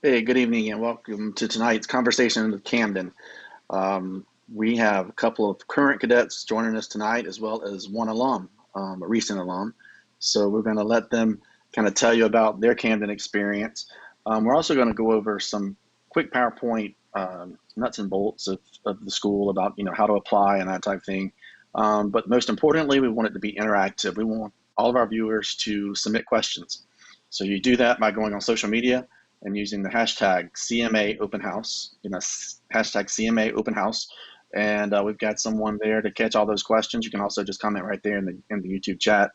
Hey, good evening and welcome to tonight's conversation with Camden. We have a couple of current cadets joining us tonight, as well as one alum, a recent alum. So we're going to let them kind of tell you about their Camden experience. We're also going to go over some quick PowerPoint nuts and bolts of the school about how to apply and that type of thing. But most importantly, we want it to be interactive. We want all of our viewers to submit questions. So you do that by going on social media and using the hashtag CMA Open House, hashtag CMA Open House. And we've got someone there to catch all those questions. You can also just comment right there in the YouTube chat.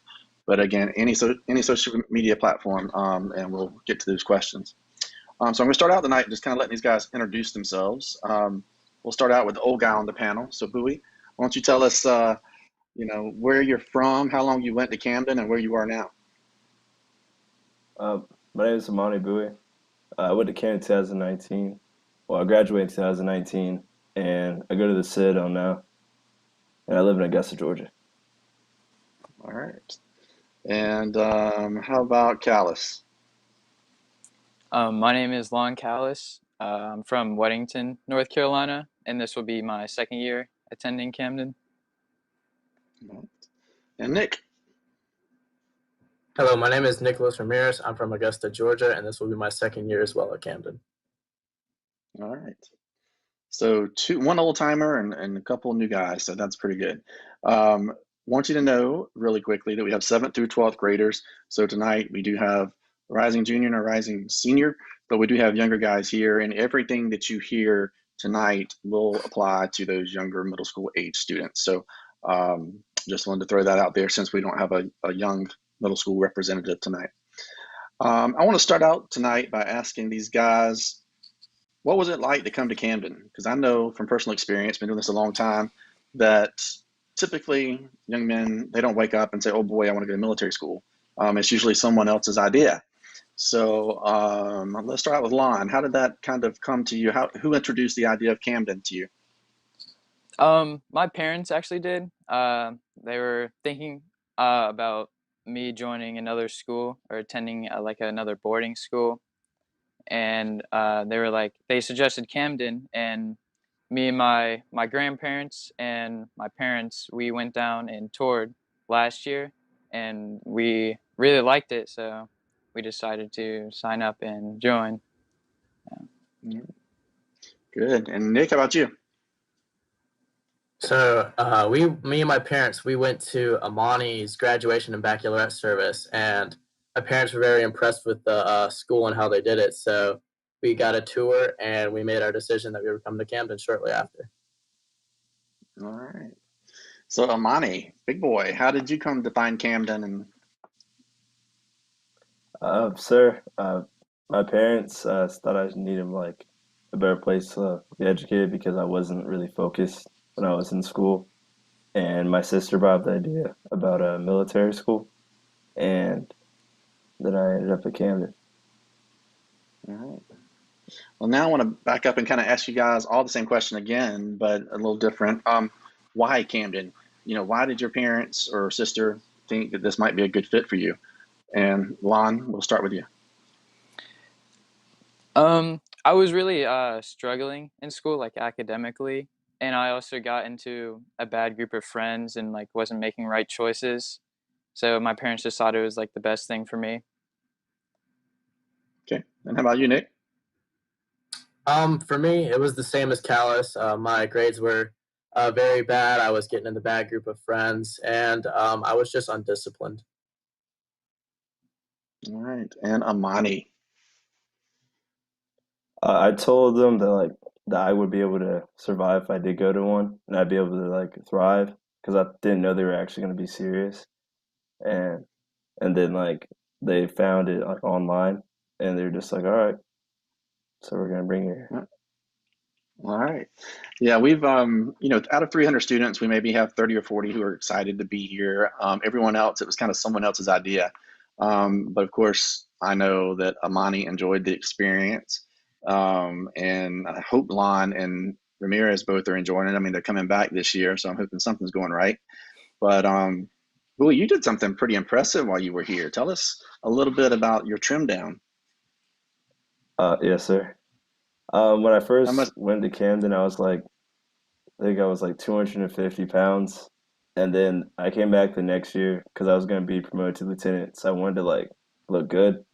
But again, any social media platform, and we'll get to those questions. So I'm going to start out tonight just kind of letting these guys introduce themselves. We'll start out with the old guy on the panel. So Bowie, why don't you tell us, where you're from, how long you went to Camden, and where you are now? Uh, my name is Amani Bowie. I went to Camden 2019. Well, I graduated in 2019, and I go to the Citadel now, and I live in Augusta, Georgia. All right. And how about Callus? My name is Lon Callis. I'm from Weddington, North Carolina, and this will be my second year attending Camden. And Nick? Hello, my name is Nicholas Ramirez. I'm from Augusta, Georgia, and this will be my second year as well at Camden. All right. So one old timer and a couple of new guys, so that's pretty good. Want you to know really quickly that we have 7th through 12th graders. So tonight we do have a rising junior and a rising senior, but we do have younger guys here, and everything that you hear tonight will apply to those younger middle school age students. So just wanted to throw that out there since we don't have a young middle school representative tonight. I want to start out tonight by asking these guys, what was it like to come to Camden? Because I know from personal experience, been doing this a long time, that typically young men, they don't wake up and say, oh boy, I want to go to military school. It's usually someone else's idea. So let's start out with Lon. How did that kind of come to you? Who introduced the idea of Camden to you? My parents actually did. They were thinking about me joining another school or attending like another boarding school, and they suggested Camden, and me and my grandparents and my parents, we went down and toured last year, and we really liked it, so we decided to sign up and join. Good. And Nick, how about you? So me and my parents, we went to Amani's graduation and baccalaureate service, and my parents were very impressed with the school and how they did it. So we got a tour, and we made our decision that we were coming to Camden shortly after. All right. So Amani, big boy, how did you come to find Camden? And Sir, my parents thought I needed like a better place to be educated because I wasn't really focused when I was in school. And my sister brought up the idea about a military school, and then I ended up at Camden. all right. Well, now I want to back up and kind of ask you guys all the same question again, but a little different. Why Camden? Why did your parents or sister think that this might be a good fit for you? And Lon, we'll start with you. I was really struggling in school, like academically, and I also got into a bad group of friends and like wasn't making right choices. So my parents just thought it was like the best thing for me. Okay. And how about you, Nick? For me, it was the same as Callis. My grades were very bad. I was getting in the bad group of friends, and I was just undisciplined. All right. And Amani. I told them that I would be able to survive if I did go to one, and I'd be able to like thrive because I didn't know they were actually going to be serious. And and then like they found it like online, and they're just like, all right, so we're gonna bring you here. All right. Yeah, we've out of 300 students, we maybe have 30 or 40 who are excited to be here. Everyone else, it was kind of someone else's idea. But of course, I know that Amani enjoyed the experience, and I hope Lon and Ramirez both are enjoying it. I mean, they're coming back this year, so I'm hoping something's going right. But well, you did something pretty impressive while you were here. Tell us a little bit about your trim down. Yes, sir. When I How much? first went to Camden, I think I was like 250 pounds. And then I came back the next year because I was going to be promoted to lieutenant. So I wanted to like look good.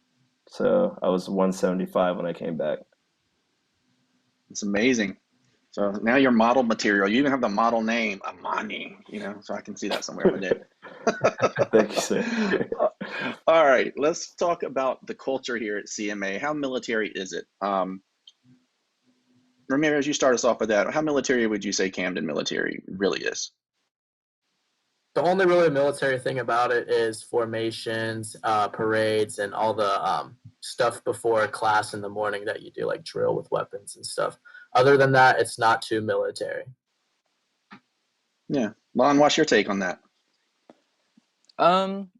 So I was 175 when I came back. It's amazing. So now you're model material. You even have the model name, Amani, so I can see that somewhere in my Thank you, sir. All right, let's talk about the culture here at CMA. How military is it? Ramirez, you start us off with that. How military would you say Camden military really is? The only really military thing about it is formations, parades, and all the stuff before class in the morning that you do, like drill with weapons and stuff. Other than that, it's not too military. Yeah. Lon, what's your take on that?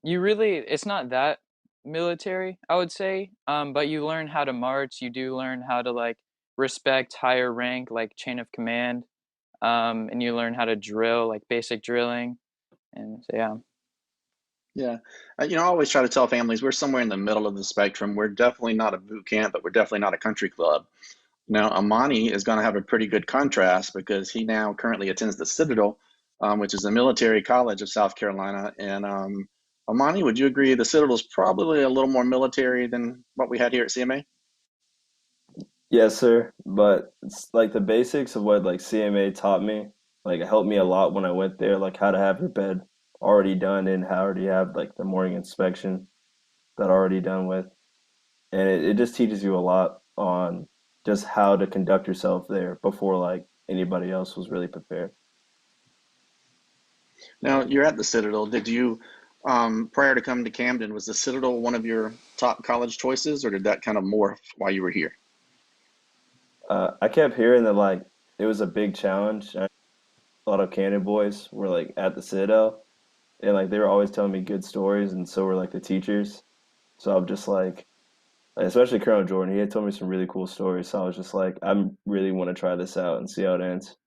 It's not that military, I would say. But you learn how to march. You do learn how to like respect higher rank, like chain of command. And you learn how to drill, like basic drilling. And so, yeah. Yeah. I always try to tell families we're somewhere in the middle of the spectrum. We're definitely not a boot camp, but we're definitely not a country club. Now, Amani is going to have a pretty good contrast because he now currently attends the Citadel, which is a military college of South Carolina. And Amani, would you agree the Citadel is probably a little more military than what we had here at CMA? Yes, sir. But it's like the basics of what like CMA taught me, like it helped me a lot when I went there, like how to have your bed already done and how to already have like the morning inspection that already done with. And it just teaches you a lot on just how to conduct yourself there before like anybody else was really prepared. Now, you're at the Citadel. Did you, prior to coming to Camden, was the Citadel one of your top college choices, or did that kind of morph while you were here? I kept hearing that like it was a big challenge. A lot of Camden boys were like at the Citadel, and like they were always telling me good stories, and so were like the teachers. So I'm just like, especially Colonel Jordan, he had told me some really cool stories. So I was just like, I really want to try this out and see how it ends.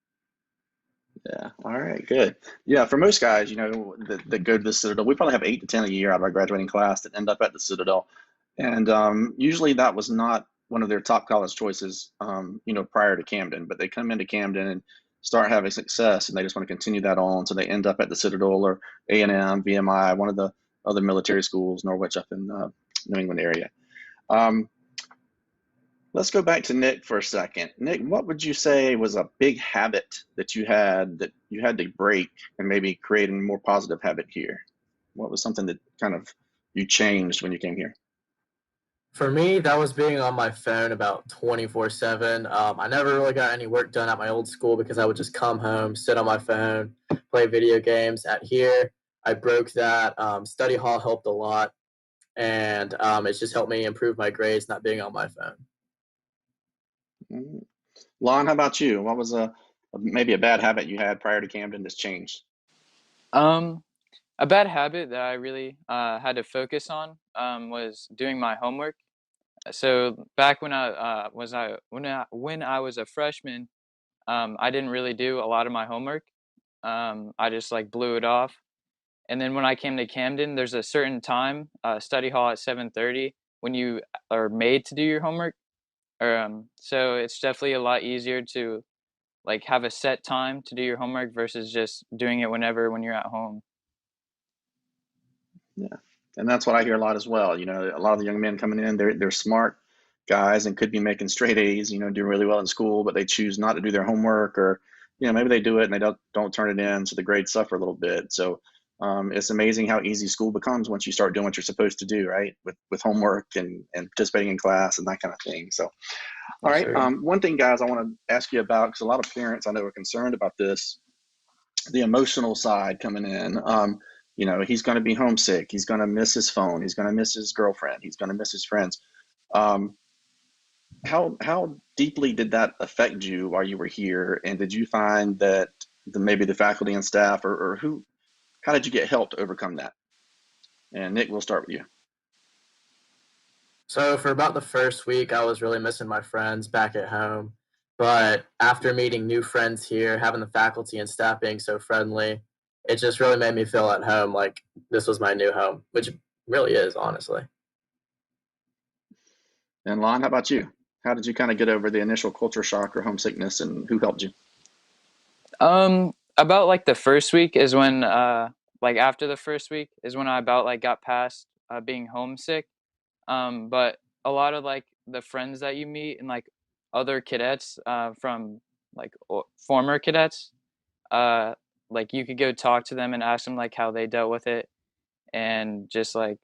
Yeah. All right. Good. Yeah. For most guys, that go to the Citadel, we probably have 8 to 10 a year out of our graduating class that end up at the Citadel, and usually that was not one of their top college choices, prior to Camden. But they come into Camden and start having success, and they just want to continue that on, so they end up at the Citadel or A&M, VMI, one of the other military schools, Norwich up in New England area. Um, Let's go back to Nick for a second. Nick, what would you say was a big habit that you had to break and maybe create a more positive habit here? What was something that kind of you changed when you came here? For me, that was being on my phone about 24/7. I never really got any work done at my old school because I would just come home, sit on my phone, play video games. At here, I broke that. Study hall helped a lot, and it's just helped me improve my grades not being on my phone. Mhm. Lon, how about you? What was maybe a bad habit you had prior to Camden that's changed? Um, a bad habit that I really had to focus on was doing my homework. So back when I was a freshman, I didn't really do a lot of my homework. I just like blew it off. And then when I came to Camden, there's a certain time, study hall at 7:30, when you are made to do your homework. So it's definitely a lot easier to like have a set time to do your homework versus just doing it whenever when you're at home. Yeah, and that's what I hear a lot as well. A lot of the young men coming in, they're smart guys and could be making straight A's, doing really well in school, but they choose not to do their homework, or maybe they do it and they don't turn it in, so the grades suffer a little bit. So it's amazing how easy school becomes once you start doing what you're supposed to do, right? With homework and participating in class and that kind of thing. So, all Yes, right, sir. one thing, guys, I want to ask you about, because a lot of parents I know are concerned about this, the emotional side coming in. He's going to be homesick. He's going to miss his phone. He's going to miss his girlfriend. He's going to miss his friends. Um, how deeply did that affect you while you were here? And did you find that maybe the faculty and staff, or how did you get help to overcome that? And Nick, we'll start with you. So for about the first week, I was really missing my friends back at home. But after meeting new friends here, having the faculty and staff being so friendly, it just really made me feel at home, like this was my new home, which really is, honestly. And Lon, how about you? How did you kind of get over the initial culture shock or homesickness, and who helped you? About like the first week is when like after the first week is when I about like got past being homesick. But a lot of like the friends that you meet and like other cadets from like former cadets, uh like you could go talk to them and ask them like how they dealt with it, and just like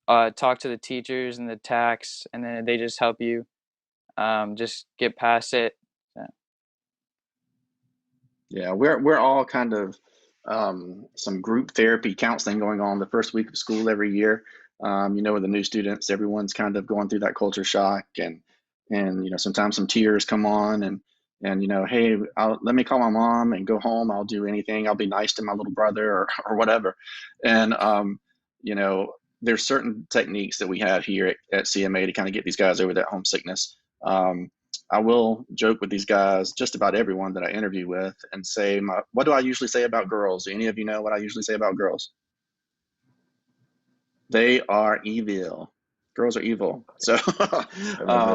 talk to the teachers and the tax, and then they just help you just get past it. So, Yeah, we're all kind of some group therapy counseling going on the first week of school every year. With the new students, everyone's kind of going through that culture shock, and sometimes some tears come on, and hey, let me call my mom and go home. I'll do anything. I'll be nice to my little brother or whatever. And you know, there's certain techniques that we have here at CMA to kind of get these guys over that homesickness. I will joke with these guys, just about everyone that I interview with, and say, what do I usually say about girls? Do any of you know what I usually say about girls? They are evil. Girls are evil. So, I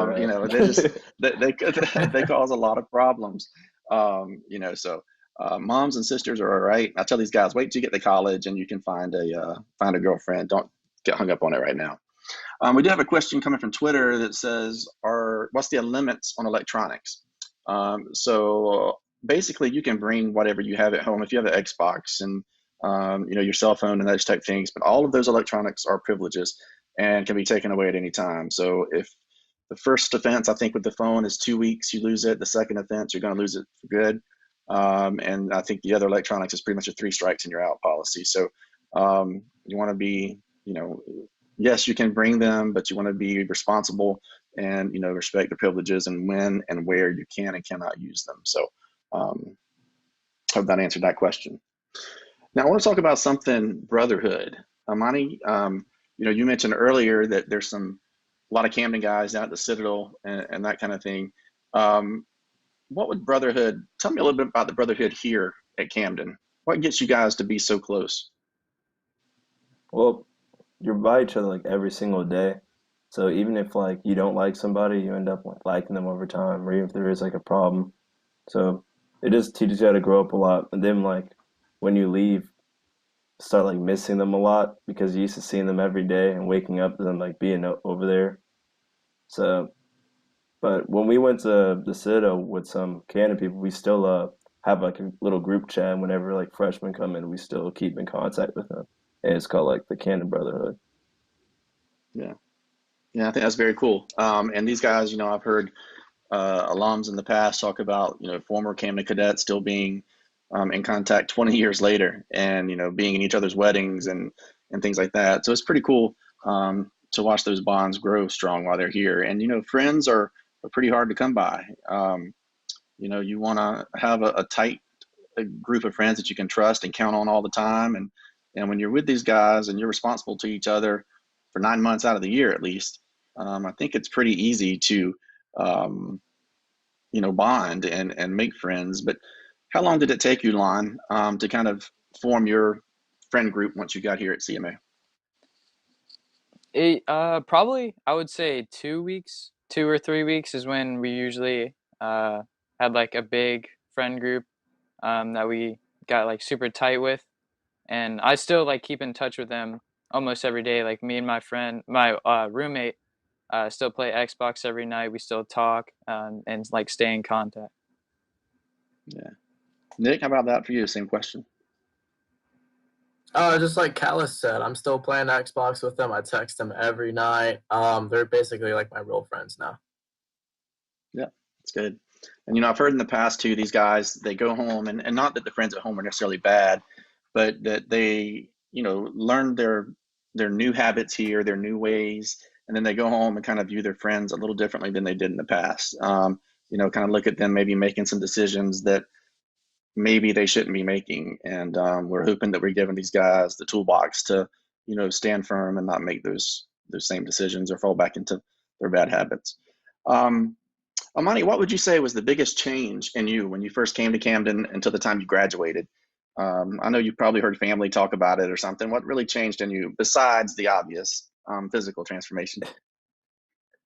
remember they just that. they cause a lot of problems. So moms and sisters are all right. I tell these guys, wait till you get to college and you can find a girlfriend. Don't get hung up on it right now. We do have a question coming from Twitter that says, what's the limits on electronics? So basically, you can bring whatever you have at home. If you have an Xbox and your cell phone and those type things, but all of those electronics are privileges and can be taken away at any time. So if the first offense, I think with the phone is 2 weeks, you lose it. The second offense, you're going to lose it for good. And I think the other electronics is pretty much a 3 strikes and you're out policy. So you want to be, yes, you can bring them, but you want to be responsible and respect the privileges and when and where you can and cannot use them. So hope that answered that question. Now I want to talk about something Brotherhood. Amani, you mentioned earlier that there's a lot of Camden guys out at the Citadel and that kind of thing. What would Brotherhood, tell me a little bit about the Brotherhood here at Camden. What gets you guys to be so close? Well, you're by each other like every single day. So even if like you don't like somebody, you end up like liking them over time, or even if there is like a problem. So it just teaches you how to grow up a lot. And then like when you leave, start like missing them a lot because you used to seeing them every day and waking up to them like being over there. So, but when we went to the Citadel with some Canon people, we still have like a little group chat. And whenever like freshmen come in, we still keep in contact with them. And it's called like the Canon Brotherhood. Yeah. Yeah, I think that's very cool. And these guys, I've heard alums in the past talk about, former Camden cadets still being in contact 20 years later and, being in each other's weddings and things like that. So it's pretty cool to watch those bonds grow strong while they're here. And, friends are pretty hard to come by. You want to have a tight group of friends that you can trust and count on all the time. And when you're with these guys and you're responsible to each other for 9 months out of the year, at least, I think it's pretty easy to, bond and make friends. But how long did it take you, Lon, to kind of form your friend group once you got here at CMA? it probably I would say 2 weeks, 2 or 3 weeks is when we usually had like a big friend group that we got like super tight with, and I still like keep in touch with them almost every day. Like me and my roommate, still play Xbox every night. We still talk and like stay in contact. Yeah. Nick, how about that for you? Same question. Just like Callis said, I'm still playing Xbox with them. I text them every night. They're basically like my real friends now. Yeah, that's good. And I've heard in the past too, these guys, they go home and not that the friends at home are necessarily bad, but that they, learn their new habits here, their new ways, and then they go home and kind of view their friends a little differently than they did in the past. Kind of look at them maybe making some decisions that maybe they shouldn't be making. And we're hoping that we're giving these guys the toolbox to, stand firm and not make those same decisions or fall back into their bad habits. Amani, what would you say was the biggest change in you when you first came to Camden until the time you graduated? I know you probably heard family talk about it or something. What really changed in you besides the obvious physical transformation?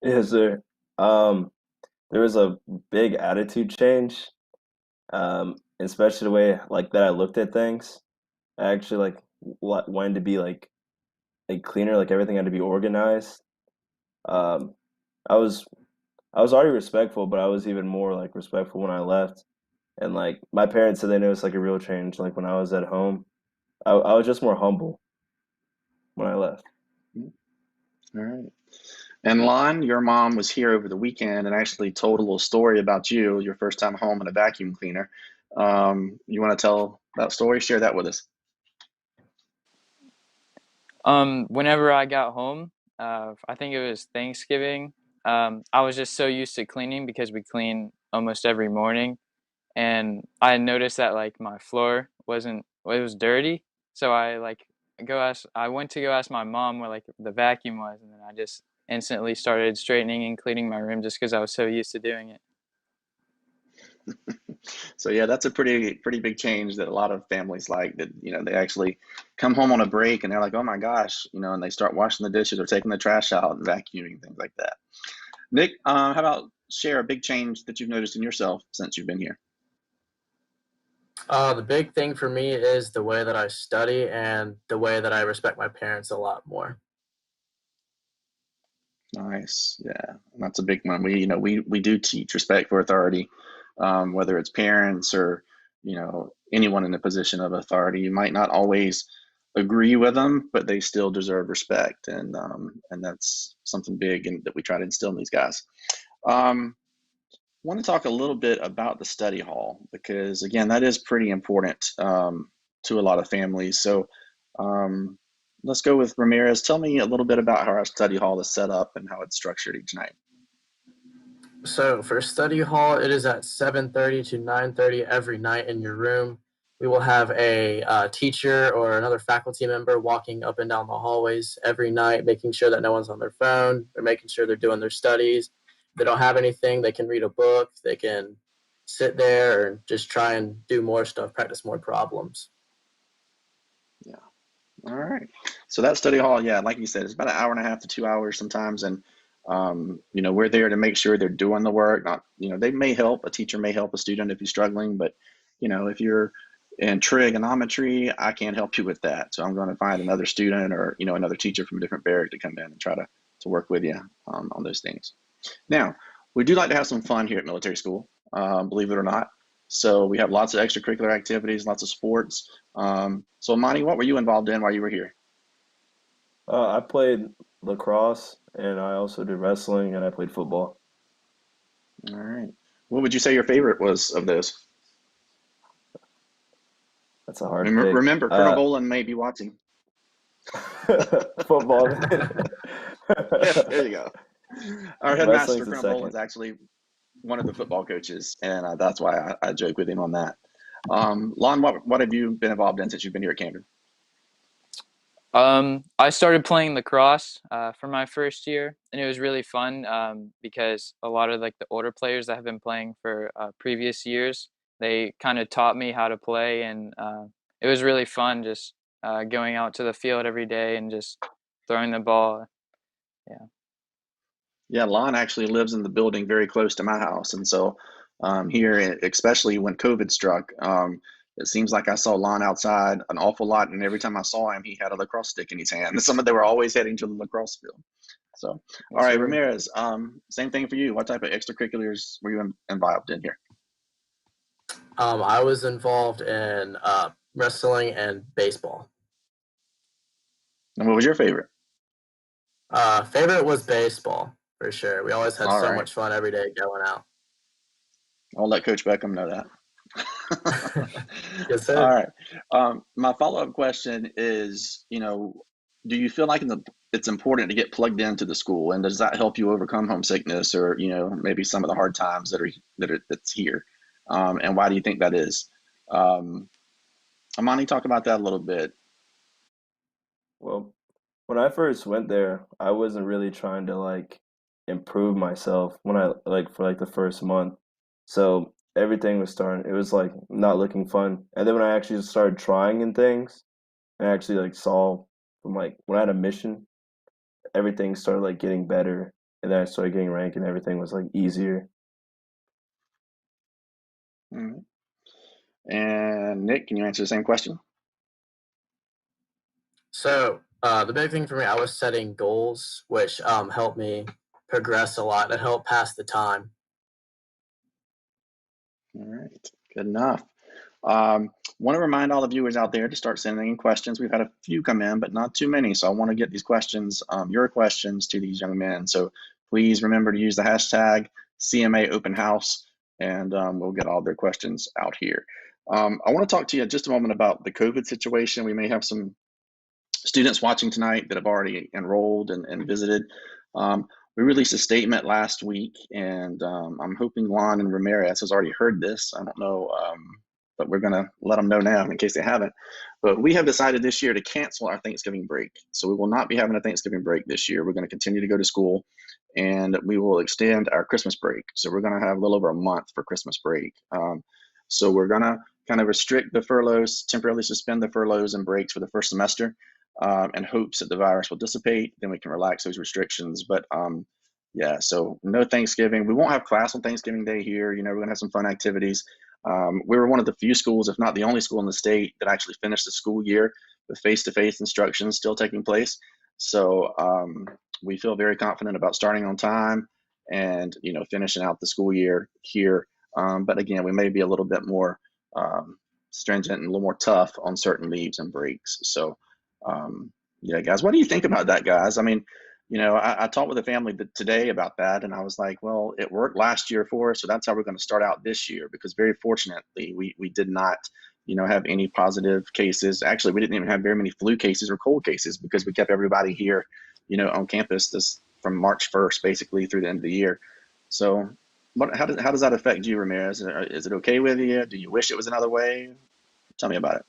Yes, sir. Um, there was a big attitude change, especially the way like that I looked at things. I actually like wanted to be like cleaner, like everything had to be organized. Um, I was I was already respectful, but I was even more like respectful when I left. And like my parents said they noticed like a real change like when I was at home. I was just more humble when I left. All right. And Lon, your mom was here over the weekend and actually told a little story about you, your first time home in a vacuum cleaner. You want to tell that story? Share that with us. Whenever I got home, I think it was Thanksgiving. I was just so used to cleaning because we clean almost every morning, and I noticed that like my floor wasn't well, it was dirty. So I went to go ask my mom where like the vacuum was, and then I just instantly started straightening and cleaning my room just because I was so used to doing it. So yeah, that's a pretty big change that a lot of families like that, they actually come home on a break and they're like, oh my gosh, and they start washing the dishes or taking the trash out and vacuuming, things like that. Nick, how about share a big change that you've noticed in yourself since you've been here? The big thing for me is the way that I study and the way that I respect my parents a lot more. Nice. Yeah. And that's a big one. We do teach respect for authority, whether it's parents or, anyone in a position of authority. You might not always agree with them, but they still deserve respect. And that's something big and that we try to instill in these guys. Want to talk a little bit about the study hall because again, that is pretty important to a lot of families. So um, let's go with Ramirez. Tell me a little bit about how our study hall is set up and how it's structured each night. So for study hall, it is at 7:30 to 9:30 every night in your room. We will have a teacher or another faculty member walking up and down the hallways every night, making sure that no one's on their phone. They're making sure they're doing their studies. If they don't have anything, they can read a book. They can sit there and just try and do more stuff, practice more problems. Yeah. All right. So that study hall, yeah, like you said, it's about an hour and a half to 2 hours sometimes. And, we're there to make sure they're doing the work. Not, they may help, a teacher may help a student if he's struggling, but, if you're in trigonometry, I can't help you with that. So I'm going to find another student or, another teacher from a different barrack to come in and try to work with you on those things. Now, we do like to have some fun here at military school, believe it or not. So we have lots of extracurricular activities, lots of sports. So Monty, what were you involved in while you were here? I played lacrosse and I also did wrestling and I played football. All right. What would you say your favorite was of those? That's a hard pick. Remember, Colonel Boland may be watching. Football. There you go. Our headmaster, Wrestling's the Colonel second. Boland's actually one of the football coaches, and that's why I joke with him on that. Lon, what have you been involved in since you've been here at Camden? I started playing lacrosse for my first year, and it was really fun because a lot of like the older players that have been playing for previous years, they kind of taught me how to play, and it was really fun just going out to the field every day and just throwing the ball. Yeah. Yeah, Lon actually lives in the building very close to my house, and so here, especially when COVID struck, it seems like I saw Lon outside an awful lot, and every time I saw him, he had a lacrosse stick in his hand. They were always heading to the lacrosse field. So, all Yes, right, sir. Ramirez, same thing for you. What type of extracurriculars were you involved in here? I was involved in wrestling and baseball. And what was your favorite? Favorite was baseball for sure. We always had All so right, much fun every day going out. I'll let Coach Beckham know that. Yes, All sir. right. My follow-up question is, do you feel like it's important to get plugged into the school, and does that help you overcome homesickness or, maybe some of the hard times that's here? And why do you think that is? Um, Amani, talk about that a little bit. Well, when I first went there, I wasn't really trying to like improve myself when I like for like the first month. So everything was starting, it was like not looking fun. And then when I actually started trying in things and actually like saw from like when I had a mission, everything started like getting better. And then I started getting ranked and everything was like easier. All right. And Nick, can you answer the same question? So the big thing for me, I was setting goals, which helped me progress a lot and help pass the time. All right, good enough. Want to remind all the viewers out there to start sending in questions. We've had a few come in, but not too many. So I want to get these questions, your questions, to these young men. So please remember to use the hashtag CMA Open House, and we'll get all their questions out here. I want to talk to you just a moment about the COVID situation. We may have some students watching tonight that have already enrolled and visited. We released a statement last week, and I'm hoping Juan and Ramirez has already heard this. I don't know, but we're going to let them know now in case they haven't. But we have decided this year to cancel our Thanksgiving break. So we will not be having a Thanksgiving break this year. We're going to continue to go to school, and we will extend our Christmas break. So we're going to have a little over a month for Christmas break. So we're going to kind of restrict the furloughs, temporarily suspend the furloughs and breaks for the first semester, in hopes that the virus will dissipate. Then we can relax those restrictions. But yeah, so no Thanksgiving. We won't have class on Thanksgiving Day here. You know, we're gonna have some fun activities. We were one of the few schools, if not the only school in the state, that actually finished the school year with face-to-face instruction still taking place. So we feel very confident about starting on time and, you know, finishing out the school year here. But again, we may be a little bit more stringent and a little more tough on certain leaves and breaks. So yeah, guys, what do you think about that, guys? I mean, you know, I talked with the family today about that, and I was like, well, it worked last year for us, so that's how we're going to start out this year, because very fortunately, we did not, you know, have any positive cases. Actually, we didn't even have very many flu cases or cold cases, because we kept everybody here, you know, on campus this from March 1st, basically through the end of the year. So how does that affect you, Ramirez? Is it okay with you? Do you wish it was another way? Tell me about it.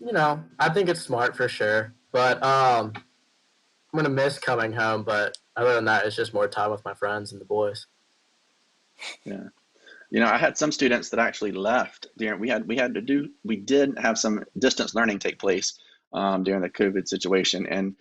You know, I think it's smart for sure, but I'm gonna miss coming home. But other than that, it's just more time with my friends and the boys. Yeah. You know, I had some students that actually left during, we did have some distance learning take place during the COVID situation. And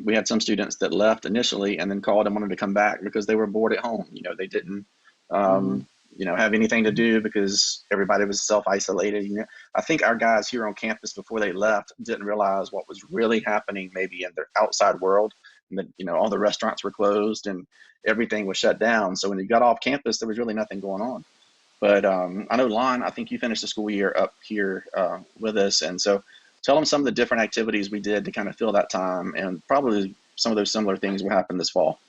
we had some students that left initially and then called and wanted to come back because they were bored at home. You know, they didn't, Mm-hmm. you know, have anything to do because everybody was self-isolated. You know, I think our guys here on campus before they left didn't realize what was really happening maybe in their outside world. And that, you know, all the restaurants were closed and everything was shut down. So when you got off campus, there was really nothing going on. But I know, Lon, I think you finished the school year up here with us. And so tell them some of the different activities we did to kind of fill that time, and probably some of those similar things will happen this fall.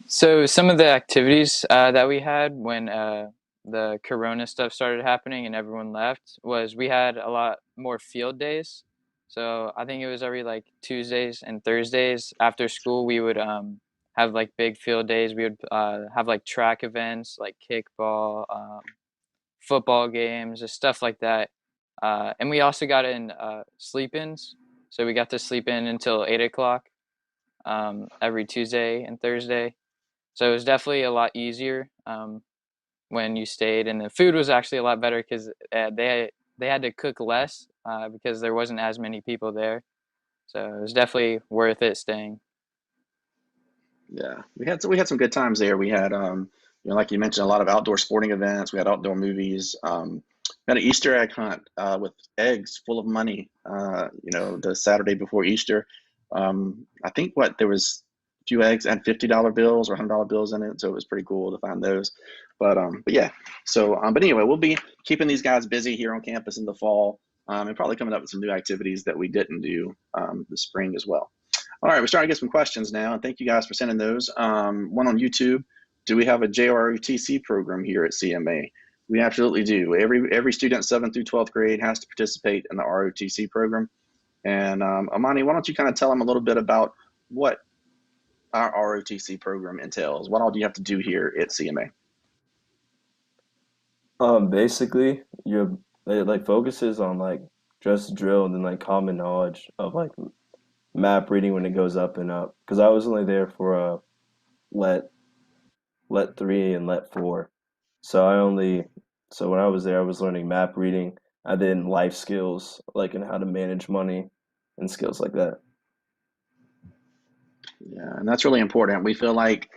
So some of the activities that we had when the Corona stuff started happening and everyone left was we had a lot more field days. So I think it was every like Tuesdays and Thursdays after school we would have like big field days. We would have like track events like kickball, football games, just stuff like that. And we also got in sleep-ins. So we got to sleep in until 8 o'clock every Tuesday and Thursday. So it was definitely a lot easier when you stayed, and the food was actually a lot better because they had to cook less because there wasn't as many people there. So it was definitely worth it staying. Yeah, we had some good times there. We had you know, like you mentioned, a lot of outdoor sporting events. We had outdoor movies. We had an Easter egg hunt with eggs full of money. You know, the Saturday before Easter. I think what there was a few eggs that had $50 bills or $100 bills in it, so it was pretty cool to find those. But yeah. So but anyway, we'll be keeping these guys busy here on campus in the fall, and probably coming up with some new activities that we didn't do this spring as well. All right, we're starting to get some questions now, and thank you guys for sending those. One on YouTube: do we have a JROTC program here at CMA? We absolutely do. Every student 7th through 12th grade has to participate in the ROTC program. And Amani, why don't you kind of tell them a little bit about what our ROTC program entails? What all do you have to do here at CMA? Basically, it like focuses on like just drill and like common knowledge of like map reading when it goes up and up. Because I was only there for let let 3 and let 4, so when I was there, I was learning map reading. I did life skills like in how to manage money and skills like that. Yeah, and that's really important. We feel like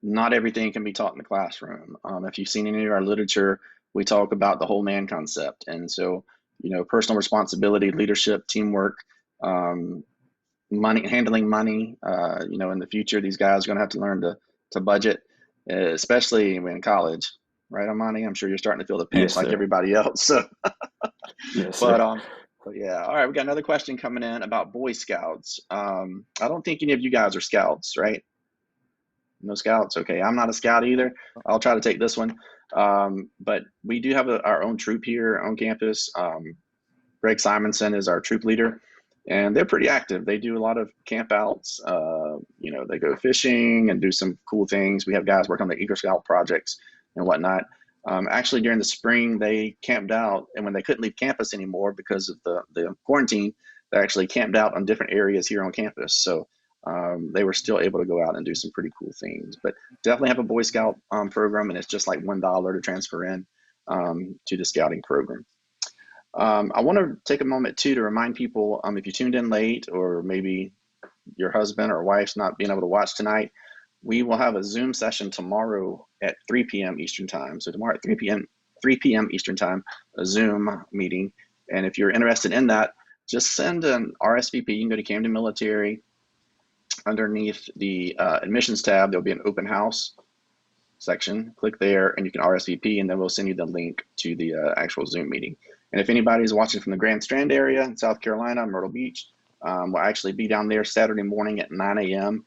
not everything can be taught in the classroom. If you've seen any of our literature, we talk about the whole man concept. And so, personal responsibility, leadership, teamwork, money, handling money, in the future, these guys are going to have to learn to budget, especially in college, right, Amani? I'm sure you're starting to feel the pinch Yes, like sir. everybody else. So, Yes, but, sir. yeah. All right. We got another question coming in about Boy Scouts. I don't think any of you guys are scouts, right? No scouts. Okay. I'm not a scout either. I'll try to take this one. But we do have our own troop here on campus. Greg Simonson is our troop leader, and they're pretty active. They do a lot of camp outs. They go fishing and do some cool things. We have guys work on the Eagle Scout projects and whatnot. Actually, during the spring, they camped out, and when they couldn't leave campus anymore because of the quarantine, they actually camped out on different areas here on campus. So they were still able to go out and do some pretty cool things. But definitely have a Boy Scout program, and it's just like $1 to transfer in to the scouting program. I want to take a moment too to remind people, if you tuned in late, or maybe your husband or wife's not being able to watch tonight, we will have a Zoom session tomorrow at 3 p.m. Eastern time. So tomorrow at 3 p.m. Eastern time, a Zoom meeting. And if you're interested in that, just send an RSVP. You can go to Camden Military. Underneath the admissions tab, there'll be an open house section. Click there and you can RSVP, and then we'll send you the link to the actual Zoom meeting. And if anybody's watching from the Grand Strand area in South Carolina, Myrtle Beach, we'll actually be down there Saturday morning at 9 a.m.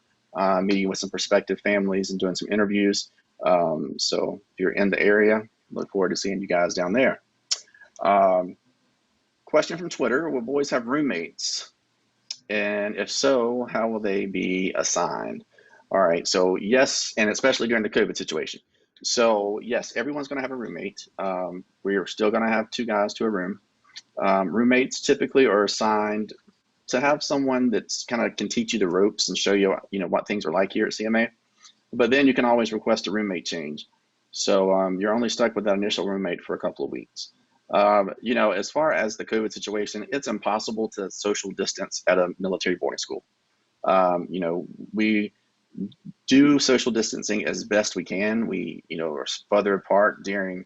Meeting with some prospective families and doing some interviews. So if you're in the area, look forward to seeing you guys down there. Question from Twitter: will boys have roommates? And if so, how will they be assigned? All right, so yes, and especially during the COVID situation. So yes, everyone's going to have a roommate. We're still going to have 2 guys to a room. Roommates typically are assigned to have someone that's kind of can teach you the ropes and show you, what things are like here at CMA. But then you can always request a roommate change. So you're only stuck with that initial roommate for a couple of weeks. As far as the COVID situation, it's impossible to social distance at a military boarding school. We do social distancing as best we can. We, are further apart during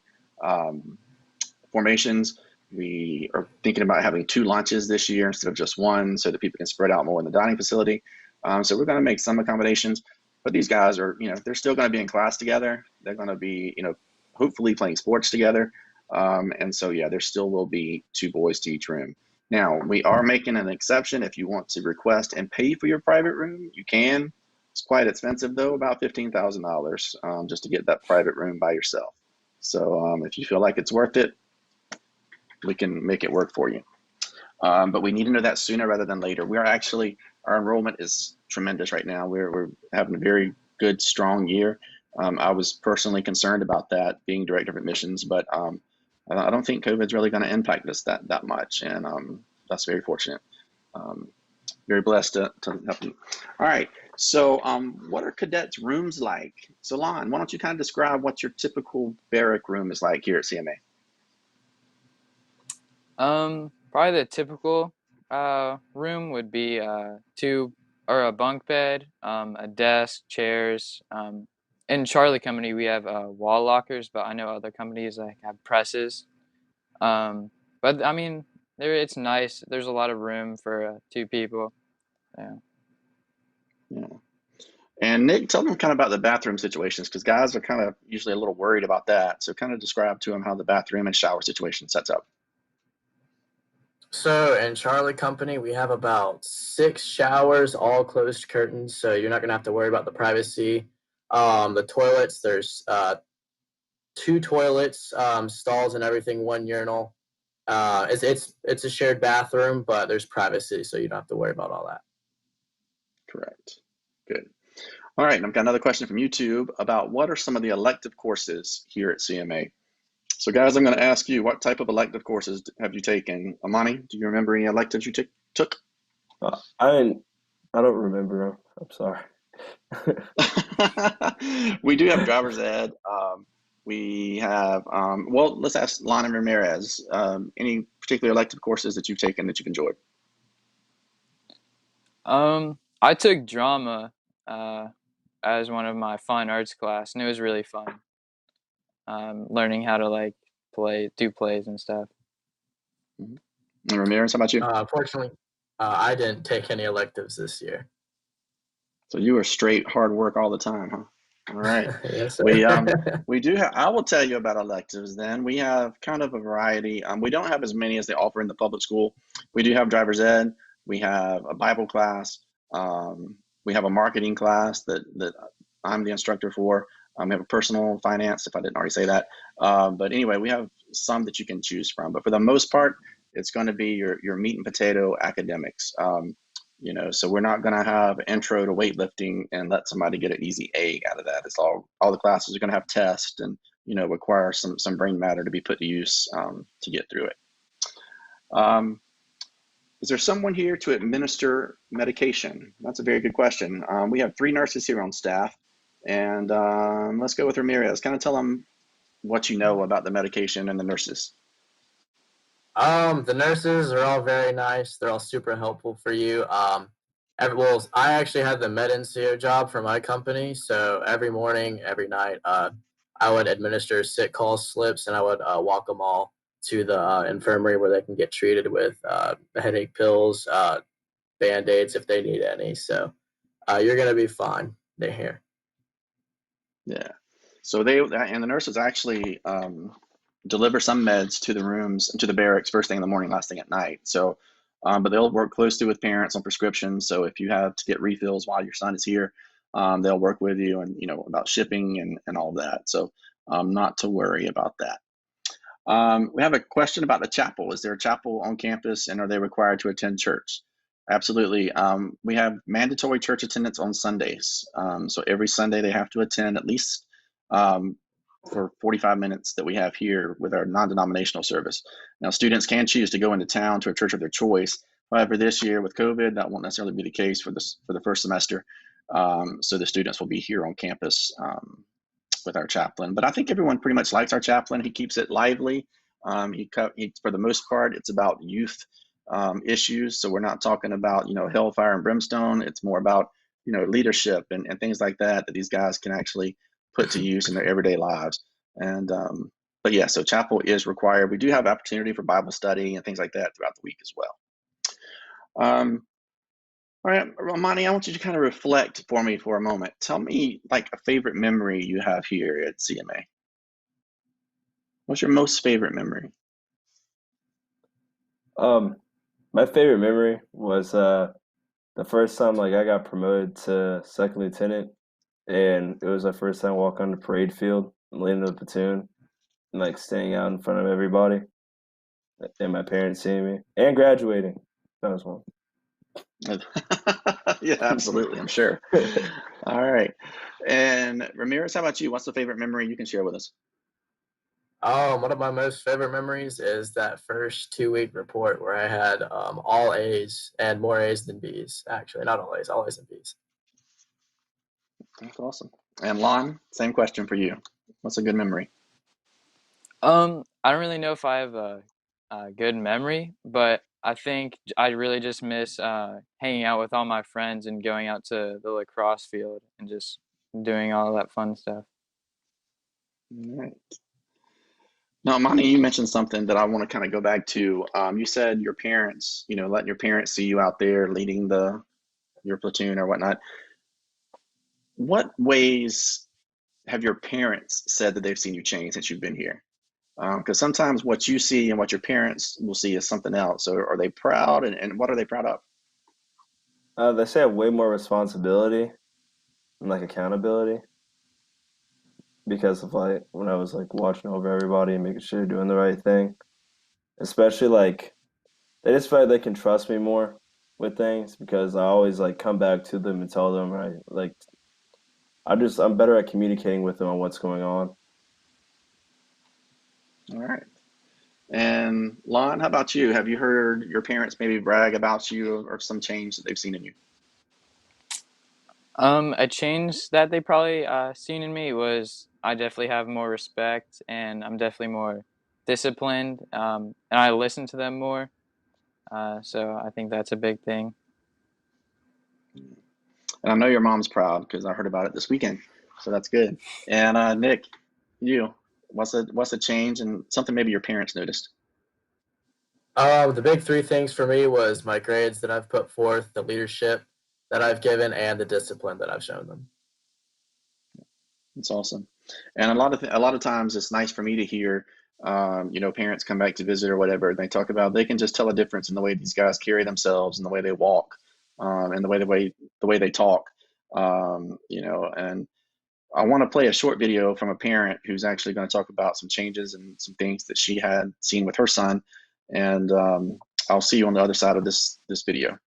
formations. We are thinking about having 2 lunches this year instead of just 1, so that people can spread out more in the dining facility. So we're going to make some accommodations, but these guys are, they're still going to be in class together. They're going to be, hopefully playing sports together. And so, yeah, there still will be 2 boys to each room. Now, we are making an exception. If you want to request and pay for your private room, you can. It's quite expensive, though, about $15,000 just to get that private room by yourself. So if you feel like it's worth it, we can make it work for you. But we need to know that sooner rather than later. Our enrollment is tremendous right now. We're having a very good, strong year. I was personally concerned about that, being director of admissions, but I don't think COVID's really going to impact us that much, and that's very fortunate. Very blessed to help them. All right, so what are cadets' rooms like? So Lon, why don't you kind of describe what your typical barrack room is like here at CMA? Probably the typical room would be a bunk bed, a desk, chairs. In Charlie Company, we have wall lockers, but I know other companies have presses. But I mean, it's nice. There's a lot of room for 2 people. Yeah. And Nick, tell them kind of about the bathroom situations, because guys are kind of usually a little worried about that. So kind of describe to them how the bathroom and shower situation sets up. So in Charlie Company, we have about 6 showers, all closed curtains, so you're not going to have to worry about the privacy. The toilets, there's 2 toilets, stalls and everything, 1 urinal. It's a shared bathroom, but there's privacy, so you don't have to worry about all that. Correct. Good. All right, and I've got another question from YouTube about what are some of the elective courses here at CMA. So guys, I'm going to ask you, what type of elective courses have you taken? Amani, do you remember any electives you took? I don't remember. I'm sorry. We do have driver's ed. We have, let's ask Lana Ramirez, any particular elective courses that you've taken that you've enjoyed? I took drama as one of my fine arts class, and it was really fun. Learning how to like do plays and stuff. And Ramirez, how about you? Unfortunately, I didn't take any electives this year. So you were straight hard work all the time, huh? All right. Yes, sir. We do have, I will tell you about electives then. We have kind of a variety. We don't have as many as they offer in the public school. We do have driver's ed. We have a Bible class. We have a marketing class that I'm the instructor for. We have a personal finance, if I didn't already say that. But anyway, we have some that you can choose from. But for the most part, it's going to be your meat and potato academics. So we're not going to have intro to weightlifting and let somebody get an easy A out of that. It's all the classes are going to have tests and, require some brain matter to be put to use to get through it. Is there someone here to administer medication? That's a very good question. We have 3 nurses here on staff, and let's go with Ramirez. Kind of tell them what you know about the medication and the nurses. The nurses are all very nice. They're all super helpful for you. I actually had the med NCO job for my company, so every morning, every night, I would administer sick call slips, and I would walk them all to the infirmary where they can get treated with headache pills, Band-Aids if they need any. So you're gonna be fine. They're here. Yeah. So the nurses actually deliver some meds to the rooms and to the barracks first thing in the morning, last thing at night. So, but they'll work closely with parents on prescriptions. So if you have to get refills while your son is here, they'll work with you and, about shipping and all of that. So not to worry about that. We have a question about the chapel. Is there a chapel on campus and are they required to attend church? Absolutely. We have mandatory church attendance on Sundays. So every Sunday they have to attend at least for 45 minutes that we have here with our non-denominational service. Now, students can choose to go into town to a church of their choice. However, this year with COVID, that won't necessarily be the case for the first semester. So the students will be here on campus with our chaplain. But I think everyone pretty much likes our chaplain. He keeps it lively. For the most part, it's about youth issues. So we're not talking about, hellfire and brimstone. It's more about, leadership and things like that these guys can actually put to use in their everyday lives. And but yeah, so chapel is required. We do have opportunity for Bible study and things like that throughout the week as well. All right, Romani, I want you to kind of reflect for me for a moment. Tell me like a favorite memory you have here at CMA. What's your most favorite memory? My favorite memory was the first time like I got promoted to second lieutenant, and it was the first time walking on the parade field and leading the platoon and like staying out in front of everybody and my parents seeing me and graduating. That was one. Yeah, absolutely, I'm sure. All right. And Ramirez, how about you? What's the favorite memory you can share with us? One of my most favorite memories is that first 2-week report where I had all A's and more A's than B's. Actually, not all A's and B's. That's awesome. And Lon, same question for you. What's a good memory? I don't really know if I have a good memory, but I think I really just miss hanging out with all my friends and going out to the lacrosse field and just doing all that fun stuff. All right. Now, Monty, you mentioned something that I want to kind of go back to. You said your parents, letting your parents see you out there leading your platoon or whatnot. What ways have your parents said that they've seen you change since you've been here? Because sometimes what you see and what your parents will see is something else. So are they proud and what are they proud of? They say I have way more responsibility and like accountability because of like when I was like watching over everybody and making sure they're doing the right thing. Especially like they just feel like they can trust me more with things because I always like come back to them and tell them I'm better at communicating with them on what's going on. All right. And Lon, how about you? Have you heard your parents maybe brag about you or some change that they've seen in you? A change that they probably seen in me was I definitely have more respect and I'm definitely more disciplined, and I listen to them more. So I think that's a big thing. And I know your mom's proud because I heard about it this weekend. So that's good. And Nick, you, what's a change and something maybe your parents noticed? The big three things for me was my grades that I've put forth, the leadership that I've given, and the discipline that I've shown them. It's awesome. And a lot of times it's nice for me to hear, parents come back to visit or whatever, and they talk about they can just tell a difference in the way these guys carry themselves and the way they walk, and the way they talk, and I want to play a short video from a parent who's actually going to talk about some changes and some things that she had seen with her son, and I'll see you on the other side of this video.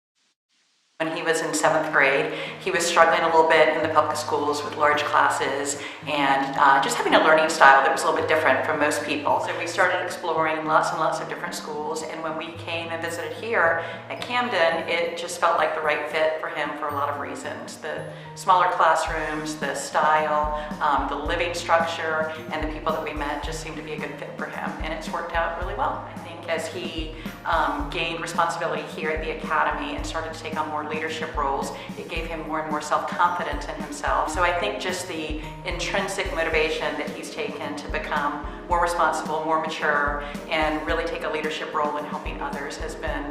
When he was in 7th grade, he was struggling a little bit in the public schools with large classes and just having a learning style that was a little bit different from most people. So we started exploring lots and lots of different schools, and when we came and visited here at Camden, it just felt like the right fit for him for a lot of reasons. The smaller classrooms, the style, the living structure, and the people that we met just seemed to be a good fit for him, and it's worked out really well. I think as he gained responsibility here at the academy and started to take on more leadership roles, it gave him more and more self-confidence in himself. So I think just the intrinsic motivation that he's taken to become more responsible, more mature, and really take a leadership role in helping others has been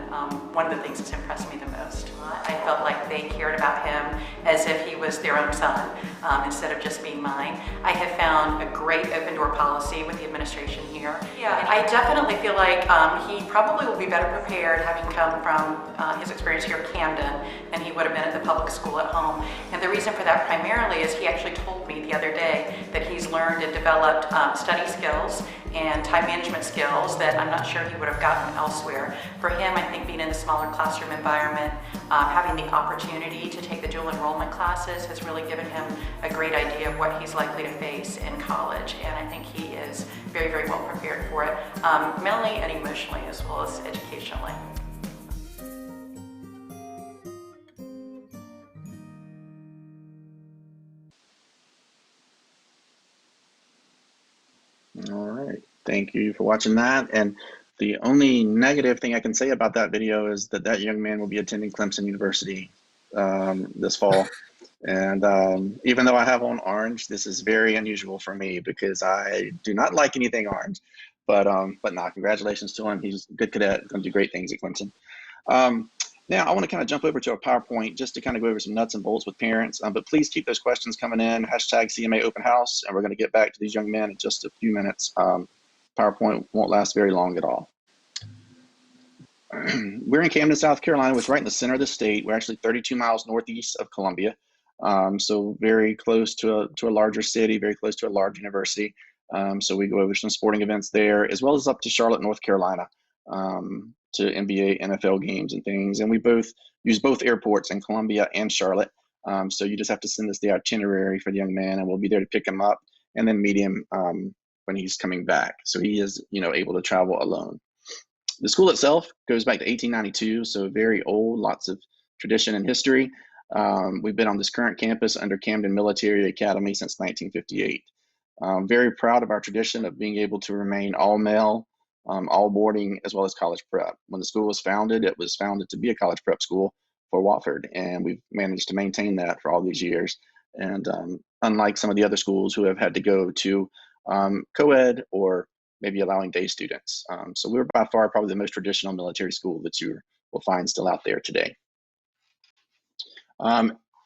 one of the things that's impressed me the most. I felt like they cared about him as if he was their own son, instead of just being mine. I have found a great open door policy with the administration here. Yeah, I definitely feel like he probably will be better prepared having come from his experience here at Camden than he would have been at the public school at home. And the reason for that primarily is he actually told me the other day that he's learned and developed study skills and time management skills that I'm not sure he would have gotten elsewhere. For him, I think being in a smaller classroom environment, having the opportunity to take the dual enrollment classes has really given him a great idea of what he's likely to face in college, and I think he is very, very well prepared for it, mentally and emotionally as well as educationally. All right. Thank you for watching that. And the only negative thing I can say about that video is that that young man will be attending Clemson University this fall. And even though I have on orange, this is very unusual for me because I do not like anything orange. But nah, congratulations to him. He's a good cadet, going to do great things at Clemson. Now, I want to kind of jump over to a PowerPoint just to kind of go over some nuts and bolts with parents, but please keep those questions coming in, hashtag CMA Open House, and we're going to get back to these young men in just a few minutes. PowerPoint won't last very long at all. We're in Camden, South Carolina, which is right in the center of the state. We're actually 32 miles northeast of Columbia, so very close to a larger city, very close to a large university. So we go over some sporting events there, as well as up to Charlotte, North Carolina, to NBA, NFL games and things. And we both use both airports in Columbia and Charlotte. So you just have to send us the itinerary for the young man, and we'll be there to pick him up and then meet him when he's coming back. So he is, able to travel alone. The school itself goes back to 1892, so very old, lots of tradition and history. We've been on this current campus under Camden Military Academy since 1958. Very proud of our tradition of being able to remain all male, all boarding, as well as college prep. When the school was founded, it was founded to be a college prep school for Wofford, and we've managed to maintain that for all these years. And unlike some of the other schools who have had to go to co-ed or maybe allowing day students. So we're by far probably the most traditional military school that you will find still out there today.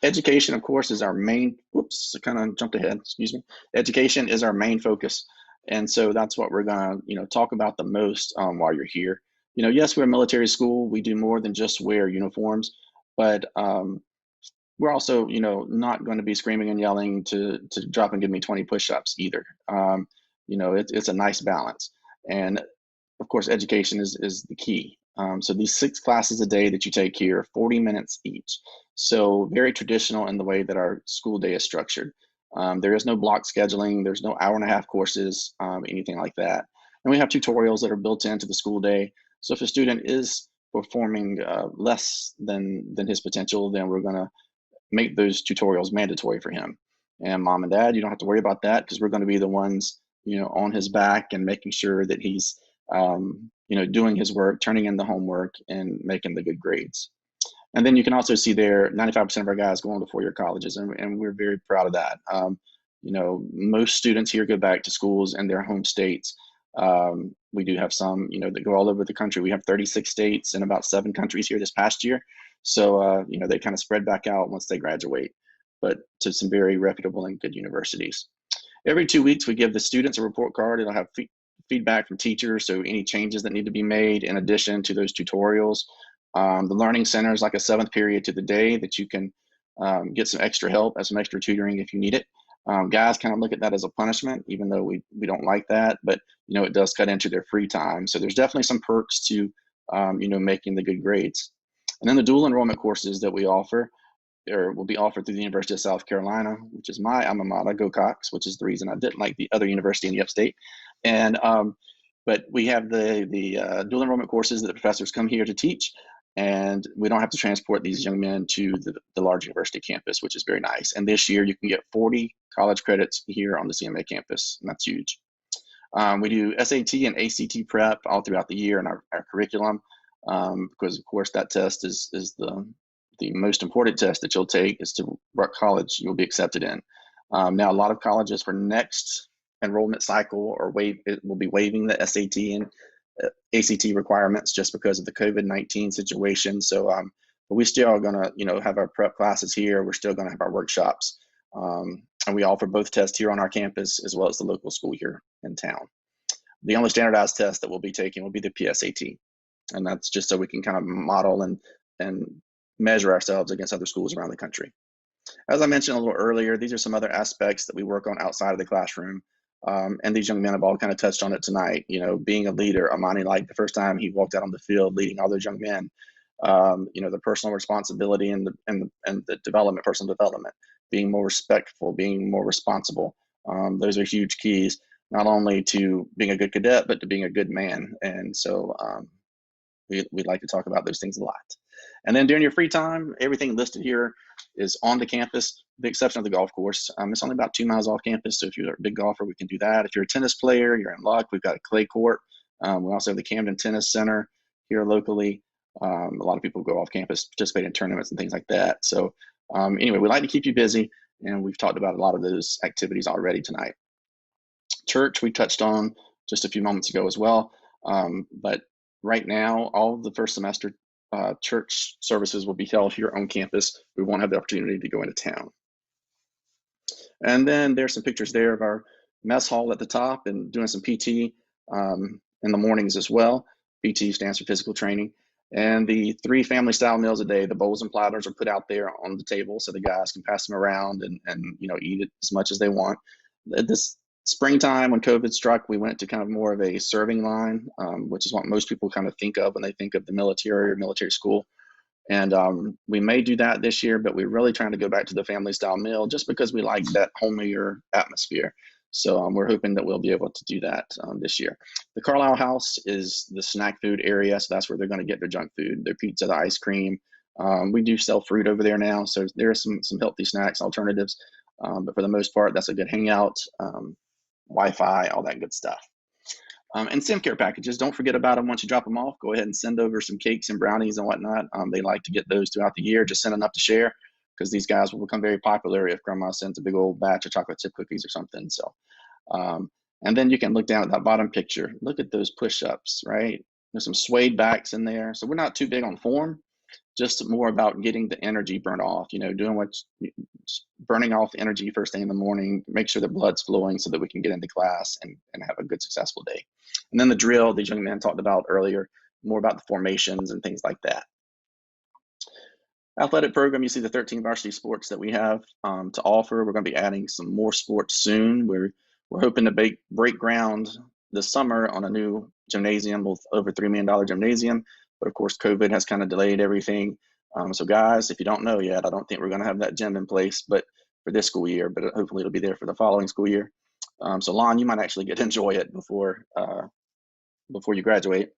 Education, of course, is our main, whoops, I kind of jumped ahead, excuse me. Education is our main focus. And so that's what we're gonna, talk about the most while you're here. Yes, we're a military school. We do more than just wear uniforms, but we're also, not going to be screaming and yelling to drop and give me 20 push-ups either. It's a nice balance. And of course, education is the key. So these 6 classes a day that you take here, 40 minutes each. So very traditional in the way that our school day is structured. There is no block scheduling. There's no hour-and-a-half courses, anything like that. And we have tutorials that are built into the school day. So if a student is performing less than his potential, then we're going to make those tutorials mandatory for him. And mom and dad, you don't have to worry about that because we're going to be the ones, on his back and making sure that he's, doing his work, turning in the homework and making the good grades. And then you can also see there, 95% of our guys go on to four-year colleges, and we're very proud of that. You know, most students here go back to schools in their home states. We do have some, you know, that go all over the country. We have 36 states and about 7 countries here this past year. So, you know, they kind of spread back out once they graduate, but to some very reputable and good universities. Every 2 weeks, we give the students a report card. It'll have feedback from teachers, so any changes that need to be made in addition to those tutorials. The Learning Center is like a 7th period to the day that you can get some extra help and some extra tutoring if you need it. Guys kind of look at that as a punishment, even though we don't like that, but you know, it does cut into their free time. So there's definitely some perks to you know, making the good grades. And then the dual enrollment courses that we offer or will be offered through the University of South Carolina, which is my alma mater, Go Cox, which is the reason I didn't like the other university in the upstate. And but we have the dual enrollment courses that the professors come here to teach, and we don't have to transport these young men to the large university campus, which is very nice. And this year you can get 40 college credits here on the CMA campus, and that's huge. We do SAT and ACT prep all throughout the year in our curriculum, because of course that test is the most important test that you'll take is to what college you'll be accepted in. Now, a lot of colleges for next enrollment cycle will be waiving the SAT and ACT requirements just because of the COVID-19 situation. So, but we still are gonna, you know, have our prep classes here. We're still gonna have our workshops, and we offer both tests here on our campus as well as the local school here in town. The only standardized test that we'll be taking will be the PSAT, and that's just so we can kind of model and measure ourselves against other schools around the country. As I mentioned a little earlier, these are some other aspects that we work on outside of the classroom. And these young men have all kind of touched on it tonight. You know, being a leader, Amani, like the first time he walked out on the field leading all those young men, you know, the personal responsibility and the development, personal development, being more respectful, being more responsible. Those are huge keys, not only to being a good cadet, but to being a good man. And so we'd like to talk about those things a lot. And then during your free time, everything listed here is on the campus, with the exception of the golf course. It's only about 2 miles off campus, so if you're a big golfer, we can do that. If you're a tennis player, you're in luck. We've got a clay court. We also have the Camden Tennis Center here locally. A lot of people go off campus, participate in tournaments and things like that. So anyway, we like to keep you busy, and we've talked about a lot of those activities already tonight. Church, we touched on just a few moments ago as well, but right now, all of the first semester church services will be held here on campus. We won't have the opportunity to go into town. And then there's some pictures there of our mess hall at the top and doing some PT in the mornings as well. PT stands for physical training. And the 3 family style meals a day, the bowls and platters are put out there on the table so the guys can pass them around and you know, eat it as much as they want. This springtime, when COVID struck, we went to kind of more of a serving line, which is what most people kind of think of when they think of the military or military school. And we may do that this year, but we're really trying to go back to the family style meal just because we like that homier atmosphere. So we're hoping that we'll be able to do that this year. The Carlisle House is the snack food area, so that's where they're going to get their junk food, their pizza, the ice cream. We do sell fruit over there now, so there are some healthy snacks alternatives, but for the most part, that's a good hangout. Wi-Fi, all that good stuff. And sim care packages, don't forget about them once you drop them off. Go ahead and send over some cakes and brownies and whatnot. They like to get those throughout the year. Just send enough to share, because these guys will become very popular if grandma sends a big old batch of chocolate chip cookies or something. So, and then you can look down at that bottom picture. Look at those push-ups, right? There's some suede backs in there. So we're not too big on form, just more about getting the energy burned off, you know, doing burning off energy first thing in the morning, make sure the blood's flowing so that we can get into class and have a good, successful day. And then the drill, these young men talked about earlier, more about the formations and things like that. Athletic program, you see the 13 varsity sports that we have to offer. We're going to be adding some more sports soon. We're hoping to break ground this summer on a new gymnasium with over $3 million gymnasium. But of course, COVID has kind of delayed everything. So guys, if you don't know yet, I don't think we're going to have that gym in place, but for this school year, but hopefully it'll be there for the following school year. So Lon, you might actually get to enjoy it before you graduate.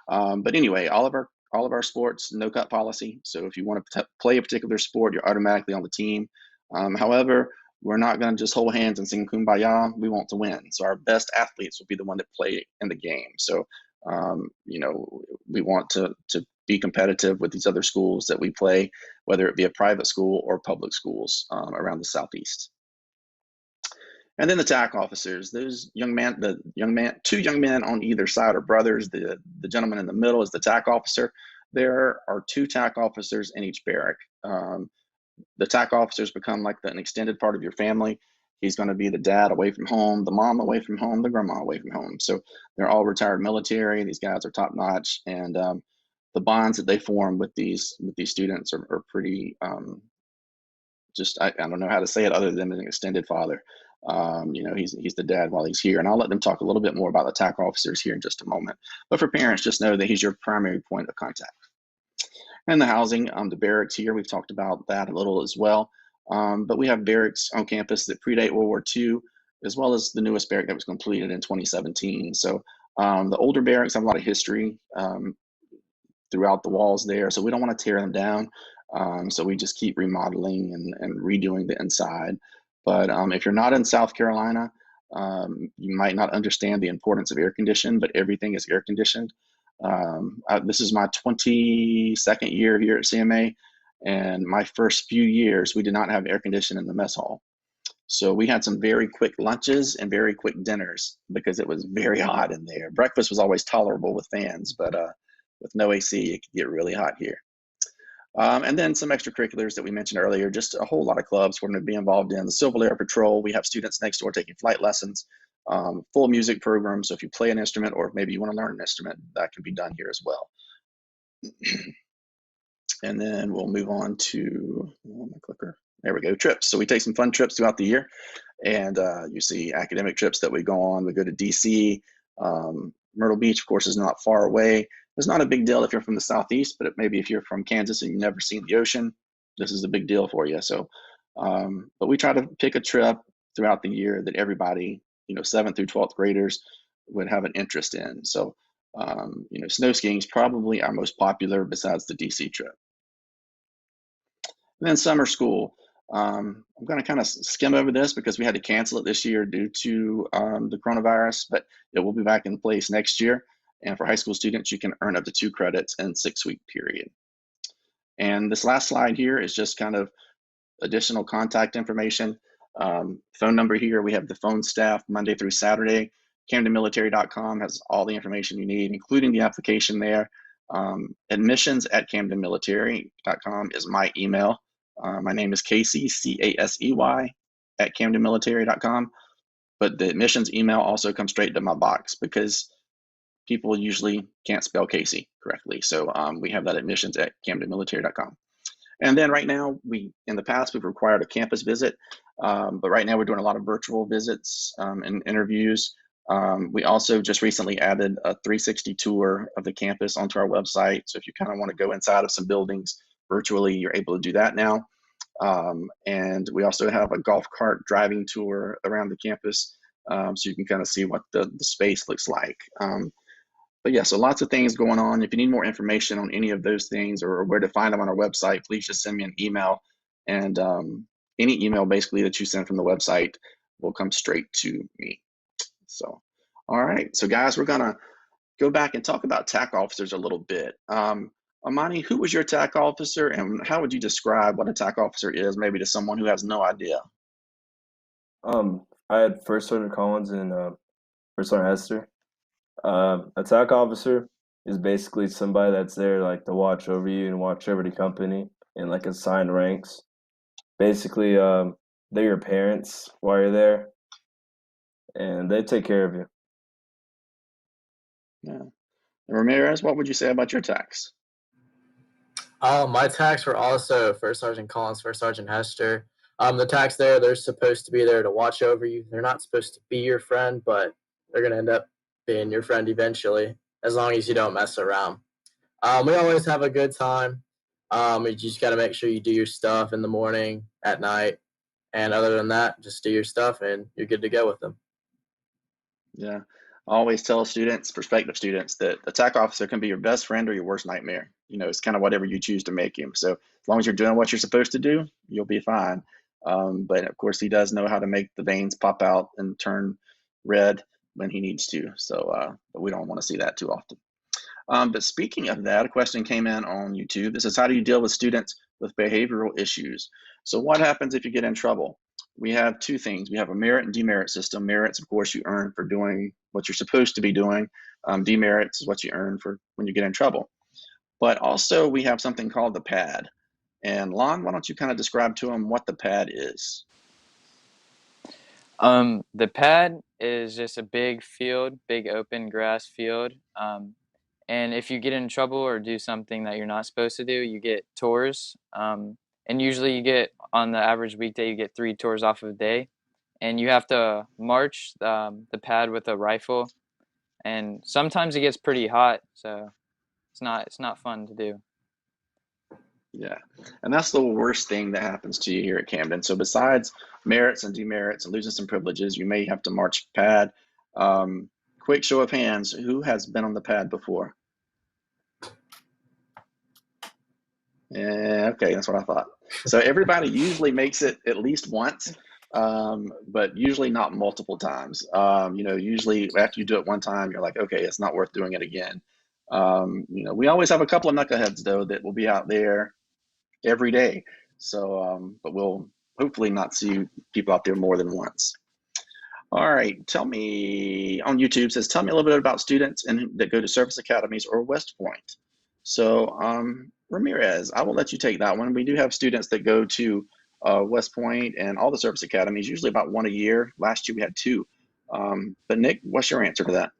But anyway, all of our sports, no cut policy. So if you want to play a particular sport, you're automatically on the team. However, we're not going to just hold hands and sing Kumbaya. We want to win. So our best athletes will be the one that play in the game. So, you know, we want to be competitive with these other schools that we play, whether it be a private school or public schools around the Southeast. And then the TAC officers, those two young men on either side are brothers. The gentleman in the middle is the TAC officer. There are 2 TAC officers in each barrack. The TAC officers become like an extended part of your family. He's going to be the dad away from home, the mom away from home, the grandma away from home. So they're all retired military. These guys are top notch, and the bonds that they form with these students are pretty. I don't know how to say it other than an extended father. He's the dad while he's here, and I'll let them talk a little bit more about the TAC officers here in just a moment. But for parents, just know that he's your primary point of contact. And the housing, the barracks here, we've talked about that a little as well. But we have barracks on campus that predate World War II, as well as the newest barrack that was completed in 2017. So the older barracks have a lot of history throughout the walls there, so we don't want to tear them down. So we just keep remodeling and redoing the inside. But if you're not in South Carolina, you might not understand the importance of air conditioning, but everything is air conditioned. This is my 22nd year here at CMA, and my first few years, we did not have air conditioning in the mess hall. So we had some very quick lunches and very quick dinners because it was very hot in there. Breakfast was always tolerable with fans, but with no AC, it could get really hot here. And then some extracurriculars that we mentioned earlier, just a whole lot of clubs we're going to be involved in. The Civil Air Patrol, we have students next door taking flight lessons, full music program. So if you play an instrument or maybe you want to learn an instrument, that can be done here as well. And then we'll move on to my clicker. There we go, trips. So we take some fun trips throughout the year, and you see academic trips that we go on. We go to DC. Myrtle Beach, of course, is not far away. It's not a big deal if you're from the Southeast, but maybe if you're from Kansas and you've never seen the ocean, this is a big deal for you. So, but we try to pick a trip throughout the year that everybody, 7th through 12th graders would have an interest in. So, snow skiing is probably our most popular besides the DC trip. And then summer school. I'm going to kind of skim over this because we had to cancel it this year due to the coronavirus, but it will be back in place next year. And for high school students, you can earn up to 2 credits in a 6-week period. And this last slide here is just kind of additional contact information. Phone number here, we have the phone staff Monday through Saturday. CamdenMilitary.com has all the information you need, including the application there. Admissions@CamdenMilitary.com is my email. My name is Casey, C-A-S-E-Y, at CamdenMilitary.com. But the admissions email also comes straight to my box because people usually can't spell Casey correctly. So we have that admissions@CamdenMilitary.com. And then right now, in the past, we've required a campus visit, but right now we're doing a lot of virtual visits and interviews. We also just recently added a 360 tour of the campus onto our website. So if you kind of want to go inside of some buildings virtually, you're able to do that now. And we also have a golf cart driving tour around the campus, so you can kind of see what the space looks like. But yeah, so lots of things going on. If you need more information on any of those things or where to find them on our website, please just send me an email. And any email basically that you send from the website will come straight to me. So, all right. So guys, we're going to go back and talk about TAC officers a little bit. Amani, who was your TAC officer and how would you describe what a TAC officer is, maybe to someone who has no idea? I had First Sergeant Collins and First Sergeant Hester. A TAC officer is basically somebody that's there like to watch over you and watch over the company in like assigned ranks. Basically, they're your parents while you're there, and they take care of you. Yeah. Ramirez, what would you say about your TACs? My TACs were also First Sergeant Collins, First Sergeant Hester. The TACs there, they're supposed to be there to watch over you. They're not supposed to be your friend, but they're going to end up being your friend eventually, as long as you don't mess around. We always have a good time. You just got to make sure you do your stuff in the morning, at night, and other than that, just do your stuff and you're good to go with them. Yeah, I always tell students, prospective students, that a TAC officer can be your best friend or your worst nightmare. It's kind of whatever you choose to make him. So as long as you're doing what you're supposed to do, you'll be fine. But of course, he does know how to make the veins pop out and turn red when he needs to. So, but we don't want to see that too often. But speaking of that, a question came in on YouTube. This is, how do you deal with students with behavioral issues? So what happens if you get in trouble? We have two things. We have a merit and demerit system. Merits, of course, you earn for doing what you're supposed to be doing. Demerits is what you earn for when you get in trouble. But also we have something called the PAD. And Lon, why don't you kind of describe to them what the PAD is? The pad is just a big field, big open grass field. And if you get in trouble or do something that you're not supposed to do, you get tours. And usually you get, on the average weekday, you get 3 tours off of a day. And you have to march the pad with a rifle. And sometimes it gets pretty hot, so it's not fun to do. Yeah, and that's the worst thing that happens to you here at Camden. So besides merits and demerits and losing some privileges, you may have to march pad. Quick show of hands, who has been on the pad before? Yeah, okay, that's what I thought. So everybody usually makes it at least once, but usually not multiple times. Usually after you do it one time, you're like, okay, it's not worth doing it again. We always have a couple of knuckleheads though that will be out there every day. So, but we'll hopefully not see people out there more than once. All right, tell me, on YouTube says, tell me a little bit about students that go to service academies or West Point. So Ramirez, I will let you take that one. We do have students that go to West Point and all the service academies, usually about one a year. Last year we had 2. But Nick, what's your answer to that?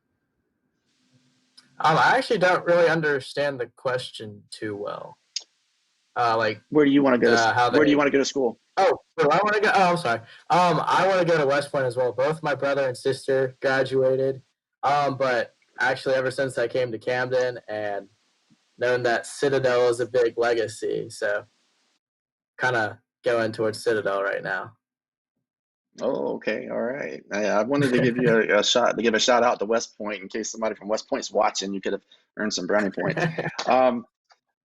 I actually don't really understand the question too well. Where do you want to go? Where do you want to go to school? Oh, I want to go. Oh, I'm sorry. I want to go to West Point as well. Both my brother and sister graduated. But actually, ever since I came to Camden and known that Citadel is a big legacy, so kind of going towards Citadel right now. Oh, okay, all right. I wanted to give you a shot to give a shout out to West Point in case somebody from West Point's watching. You could have earned some brownie points.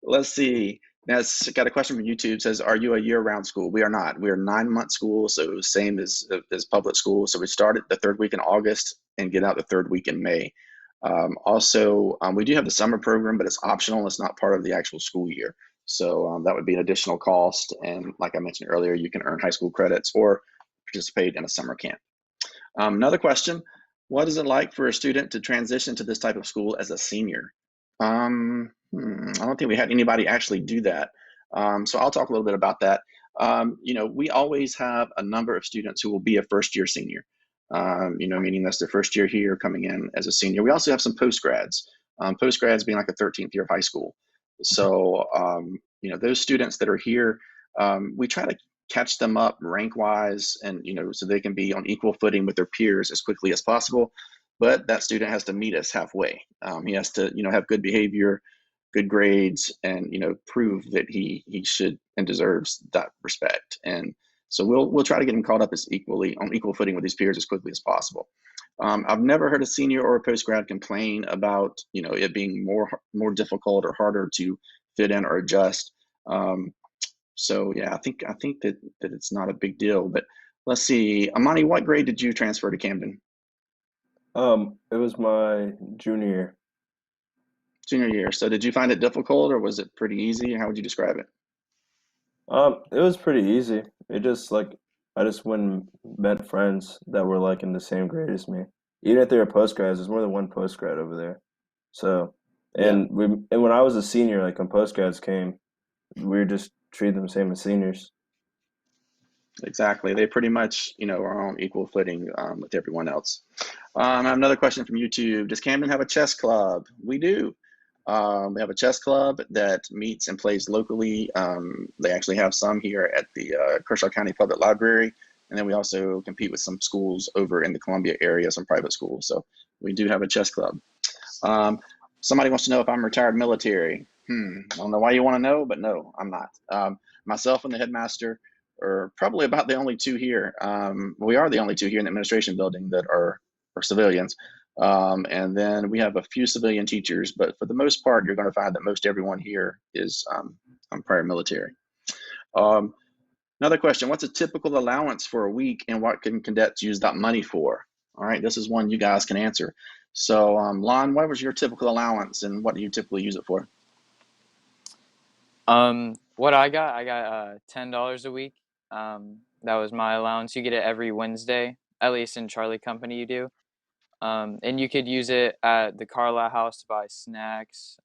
Let's see. Now, it's got a question from YouTube. Says, are you a year-round school? We are not. We are 9-month school, so same as public school. So we start at the 3rd week in August and get out the 3rd week in May. Also, we do have the summer program, but it's optional. It's not part of the actual school year. So that would be an additional cost. And like I mentioned earlier, you can earn high school credits or participate in a summer camp. Another question, what is it like for a student to transition to this type of school as a senior? I don't think we had anybody actually do that. So I'll talk a little bit about that. We always have a number of students who will be a first-year senior, meaning that's their first year here coming in as a senior. We also have some postgrads, postgrads being like a 13th year of high school. So, those students that are here, we try to catch them up rank-wise and, so they can be on equal footing with their peers as quickly as possible. But that student has to meet us halfway. He has to, have good behavior, good grades, and prove that he should and deserves that respect. And so we'll try to get him caught up as on equal footing with his peers as quickly as possible. I've never heard a senior or a postgrad complain about it being more difficult or harder to fit in or adjust. So yeah, I think that it's not a big deal. But let's see, Amani, what grade did you transfer to Camden? It was my junior year. Junior year. So did you find it difficult or was it pretty easy? How would you describe it? It was pretty easy. It just I just went and met friends that were like in the same grade as me. Even if they were postgrads, there's more than one postgrad over there. So, and when I was a senior, like when postgrads came, we were just treated them the same as seniors. Exactly. They pretty much, are on equal footing with everyone else. I have another question from YouTube. Does Camden have a chess club? We do. We have a chess club that meets and plays locally. They actually have some here at the Kershaw County Public Library. And then we also compete with some schools over in the Columbia area, some private schools. So we do have a chess club. Somebody wants to know if I'm retired military. I don't know why you want to know, but no, I'm not. Myself and the headmaster are probably about the only 2 here. We are the only 2 here in the administration building that are civilians. And then we have a few civilian teachers, but for the most part, you're going to find that most everyone here is prior military. Another question, what's a typical allowance for a week and what can cadets use that money for? All right, this is one you guys can answer. So, Lon, what was your typical allowance, and what do you typically use it for? What I got $10 a week. That was my allowance. You get it every Wednesday, at least in Charlie Company you do. And you could use it at the Carlisle House to buy snacks,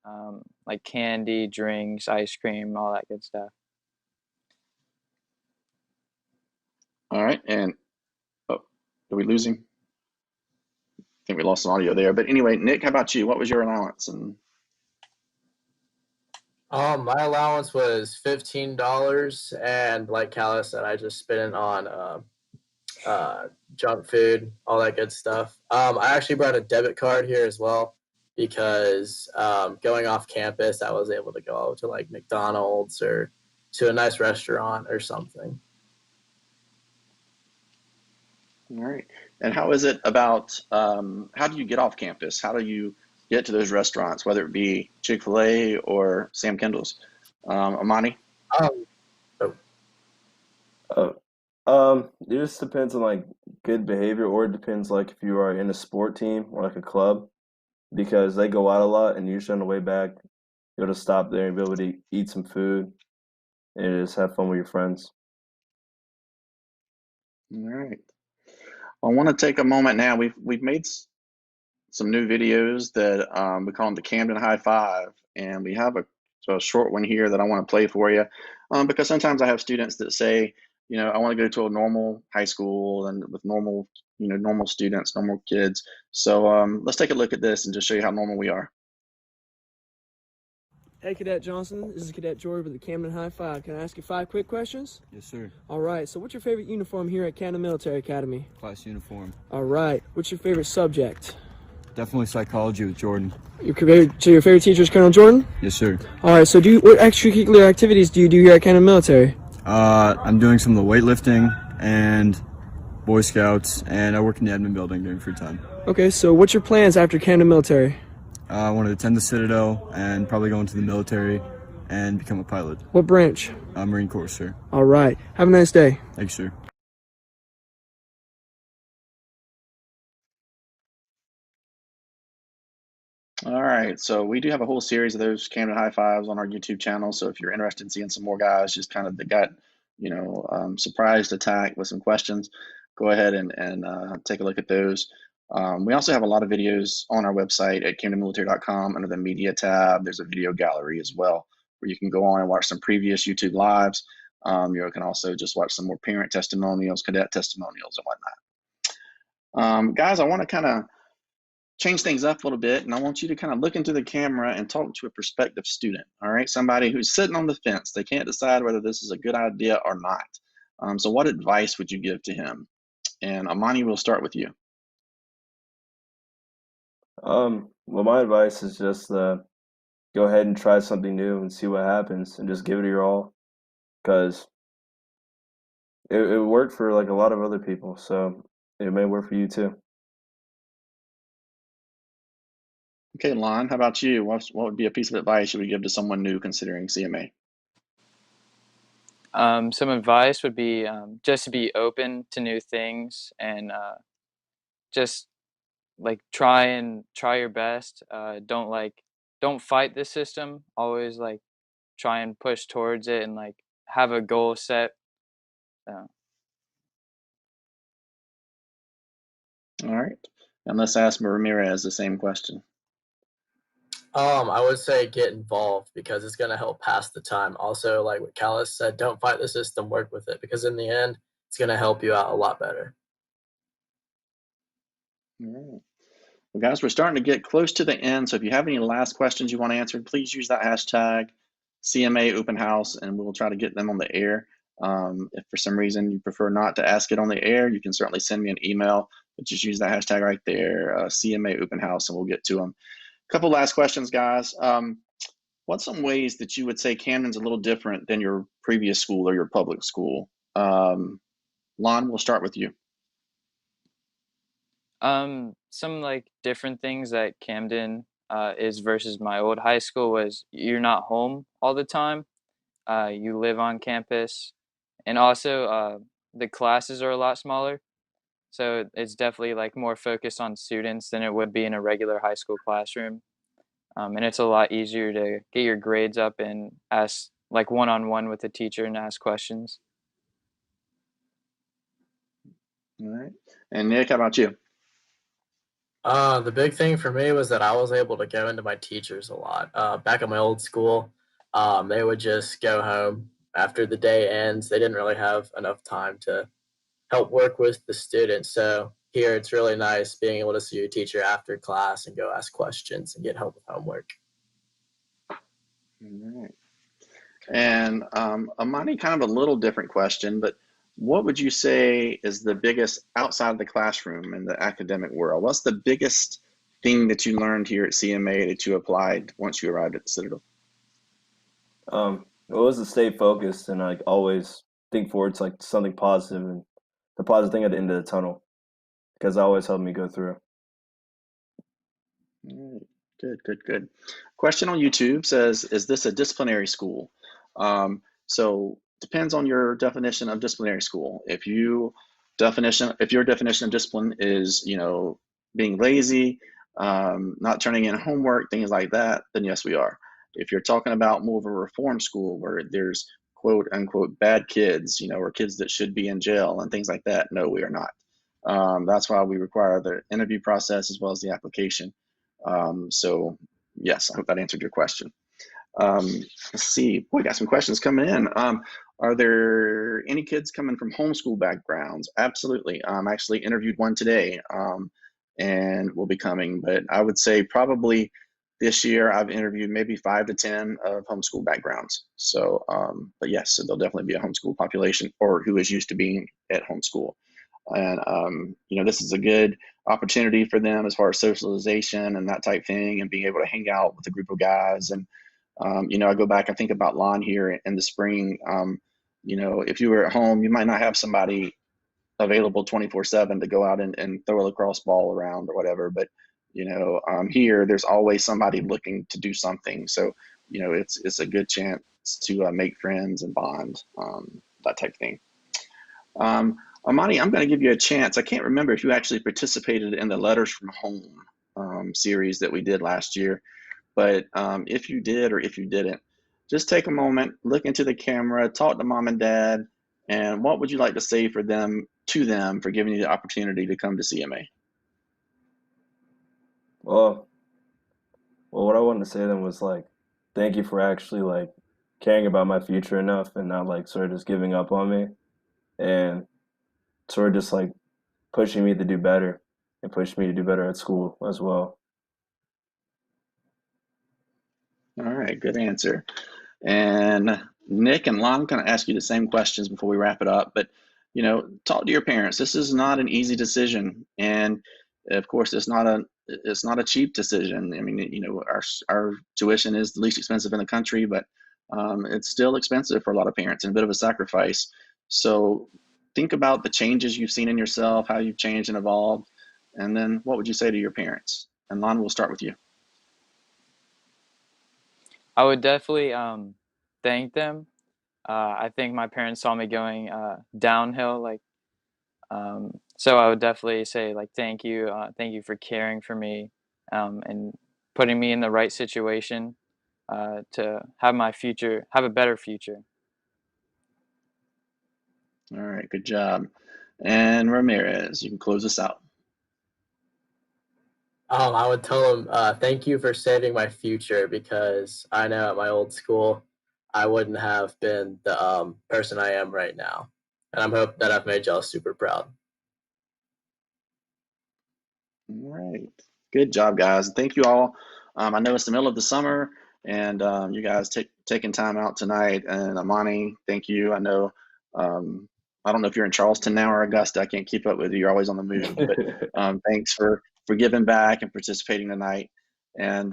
like candy, drinks, ice cream, all that good stuff. All right, and oh, are we losing? I think we lost some audio there. But anyway, Nick, how about you? What was your allowance? And My allowance was $15, and like Callis said, I just spent it on junk food, all that good stuff. I actually brought a debit card here as well because going off campus, I was able to go to like McDonald's or to a nice restaurant or something. all right, and how is it about? How do you get off campus? How do you get to those restaurants, whether it be Chick-fil-A or Sam Kendall's? Amani? Um, oh, Uh, it just depends on like good behavior, or it depends like if you are in a sport team or like a club, because they go out a lot, and usually on the way back, you'll just stop there and be able to eat some food and just have fun with your friends. All right. I want to take a moment now. We've made some new videos that we call them the Camden High Five, and we have a short one here that I want to play for you, because sometimes I have students that say, I want to go to a normal high school and with normal, normal students, normal kids. So let's take a look at this and just show you how normal we are. Hey, Cadet Johnson, this is Cadet George with the Camden High Five. Can I ask you 5 quick questions? Yes, sir. All right, so what's your favorite uniform here at Camden Military Academy? Class uniform. All right, what's your favorite subject? Definitely psychology with Jordan. So your favorite teacher is Colonel Jordan? Yes, sir. All right, so what extracurricular activities do you do here at Camden Military? I'm doing some of the weightlifting and Boy Scouts, and I work in the admin building during free time. Okay, so what's your plans after Camden Military? I want to attend the Citadel and probably go into the military and become a pilot. What branch? Marine Corps, sir. All right, have a nice day. Thanks, sir. All right, so we do have a whole series of those Camden High Fives on our YouTube channel. So if you're interested in seeing some more guys, just kind of that got, surprised attack with some questions, go ahead and take a look at those. We also have a lot of videos on our website at camdenmilitary.com under the media tab. There's a video gallery as well where you can go on and watch some previous YouTube lives. You can also just watch some more parent testimonials, cadet testimonials, and whatnot. Guys, I want to kind of change things up a little bit, and I want you to kind of look into the camera and talk to a prospective student, all right? Somebody who's sitting on the fence. They can't decide whether this is a good idea or not. So what advice would you give to him? And Amani, we'll start with you. Well, my advice is just go ahead and try something new and see what happens, and just give it your all, because it worked for like a lot of other people, so it may work for you too. Okay, Lon, how about you? What would be a piece of advice you would give to someone new considering CMA? Some advice would be just to be open to new things and just like try your best. Don't fight the system. Always like try and push towards it and like have a goal set. All right, and let's ask Ramirez the same question. I would say get involved because it's going to help pass the time. Also, like what Callis said, don't fight the system, work with it, because in the end, it's going to help you out a lot better. All right. Well, guys, we're starting to get close to the end. So if you have any last questions you want answered, please use that hashtag CMA Open House, and we'll try to get them on the air. If for some reason you prefer not to ask it on the air, you can certainly send me an email, but just use that hashtag right there, CMA Open House, and we'll get to them. A couple last questions, guys. What's some ways that you would say Camden's a little different than your previous school or your public school? Lon, we'll start with you. Some like different things that Camden is versus my old high school was you're not home all the time. You live on campus, and also the classes are a lot smaller. So it's definitely like more focused on students than it would be in a regular high school classroom. And it's a lot easier to get your grades up and ask like one-on-one with the teacher and ask questions. All right. And Nick, how about you? The big thing for me was that I was able to go into my teachers a lot. Back at my old school, they would just go home after the day ends. They didn't really have enough time to help work with the students. So here it's really nice being able to see your teacher after class and go ask questions and get help with homework. All right. And Amani, kind of a little different question, but what would you say is the biggest outside of the classroom in the academic world? What's the biggest thing that you learned here at CMA that you applied once you arrived at the Citadel? It was to stay focused and like always think forward to like something positive and the positive thing at the end of the tunnel, because that always helped me go through. All right. Good, good, good. Question on YouTube says, is this a disciplinary school? So depends on your definition of disciplinary school. If your definition of discipline is, being lazy, not turning in homework, things like that, then yes, we are. If you're talking about more of a reform school where there's quote unquote bad kids, or kids that should be in jail and things like that, no, we are not. That's why we require the interview process as well as the application. So yes, I hope that answered your question. Let's see, boy, got some questions coming in. Are there any kids coming from homeschool backgrounds? Absolutely. I actually interviewed one today, and will be coming, but I would say probably this year I've interviewed maybe 5 to 10 of homeschool backgrounds. So, but yes, so there'll definitely be a homeschool population or who is used to being at homeschool. And, this is a good opportunity for them as far as socialization and that type thing and being able to hang out with a group of guys. And, I go back and think about lawn here in the spring. If you were at home, you might not have somebody available 24/7 to go out and throw a lacrosse ball around or whatever. But, here, there's always somebody looking to do something. So, it's a good chance to make friends and bond, that type of thing. Amani, I'm going to give you a chance. I can't remember if you actually participated in the Letters from Home series that we did last year, but if you did or if you didn't, just take a moment, look into the camera, talk to mom and dad, and what would you like to say to them for giving you the opportunity to come to CMA? Well, what I wanted to say to them was like, thank you for actually like caring about my future enough and not like sort of just giving up on me and sort of just like pushing me to do better and pushing me to do better at school as well. All right, good answer. And Nick and Lon, I'm going to ask you the same questions before we wrap it up, but talk to your parents. This is not an easy decision, and of course, it's not a cheap decision. I mean, our tuition is the least expensive in the country, but it's still expensive for a lot of parents and a bit of a sacrifice. So think about the changes you've seen in yourself, how you've changed and evolved, and then what would you say to your parents? And Lon, we'll start with you. I would definitely thank them. I think my parents saw me going downhill, so I would definitely say like thank you for caring for me and putting me in the right situation to have a better future. All right, good job. And Ramirez, you can close us out. I would tell them, thank you for saving my future, because I know at my old school, I wouldn't have been the person I am right now. And I'm hoping that I've made y'all super proud. All right, good job, guys. Thank you all. I know it's the middle of the summer, and you guys taking time out tonight. And Amani, thank you. I know, I don't know if you're in Charleston now or Augusta. I can't keep up with you. You're always on the move. But thanks for giving back and participating tonight. And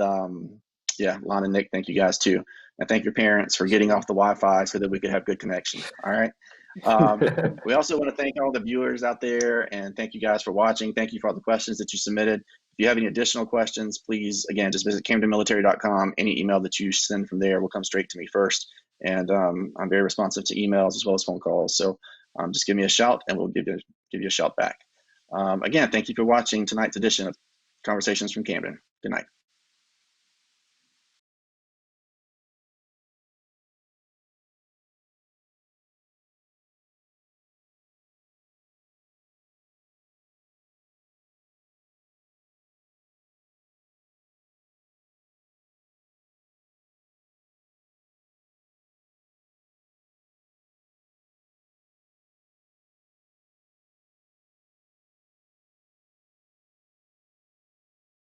yeah, Lon and Nick, thank you guys too. And thank your parents for getting off the Wi-Fi so that we could have good connection. All right. We also want to thank all the viewers out there, and thank you guys for watching. Thank you for all the questions that you submitted. If you have any additional questions, please, again, just visit camdenmilitary.com. Any email that you send from there will come straight to me first. And I'm very responsive to emails as well as phone calls. So just give me a shout and we'll give you a shout back. Again, thank you for watching tonight's edition of Conversations from Camden. Good night.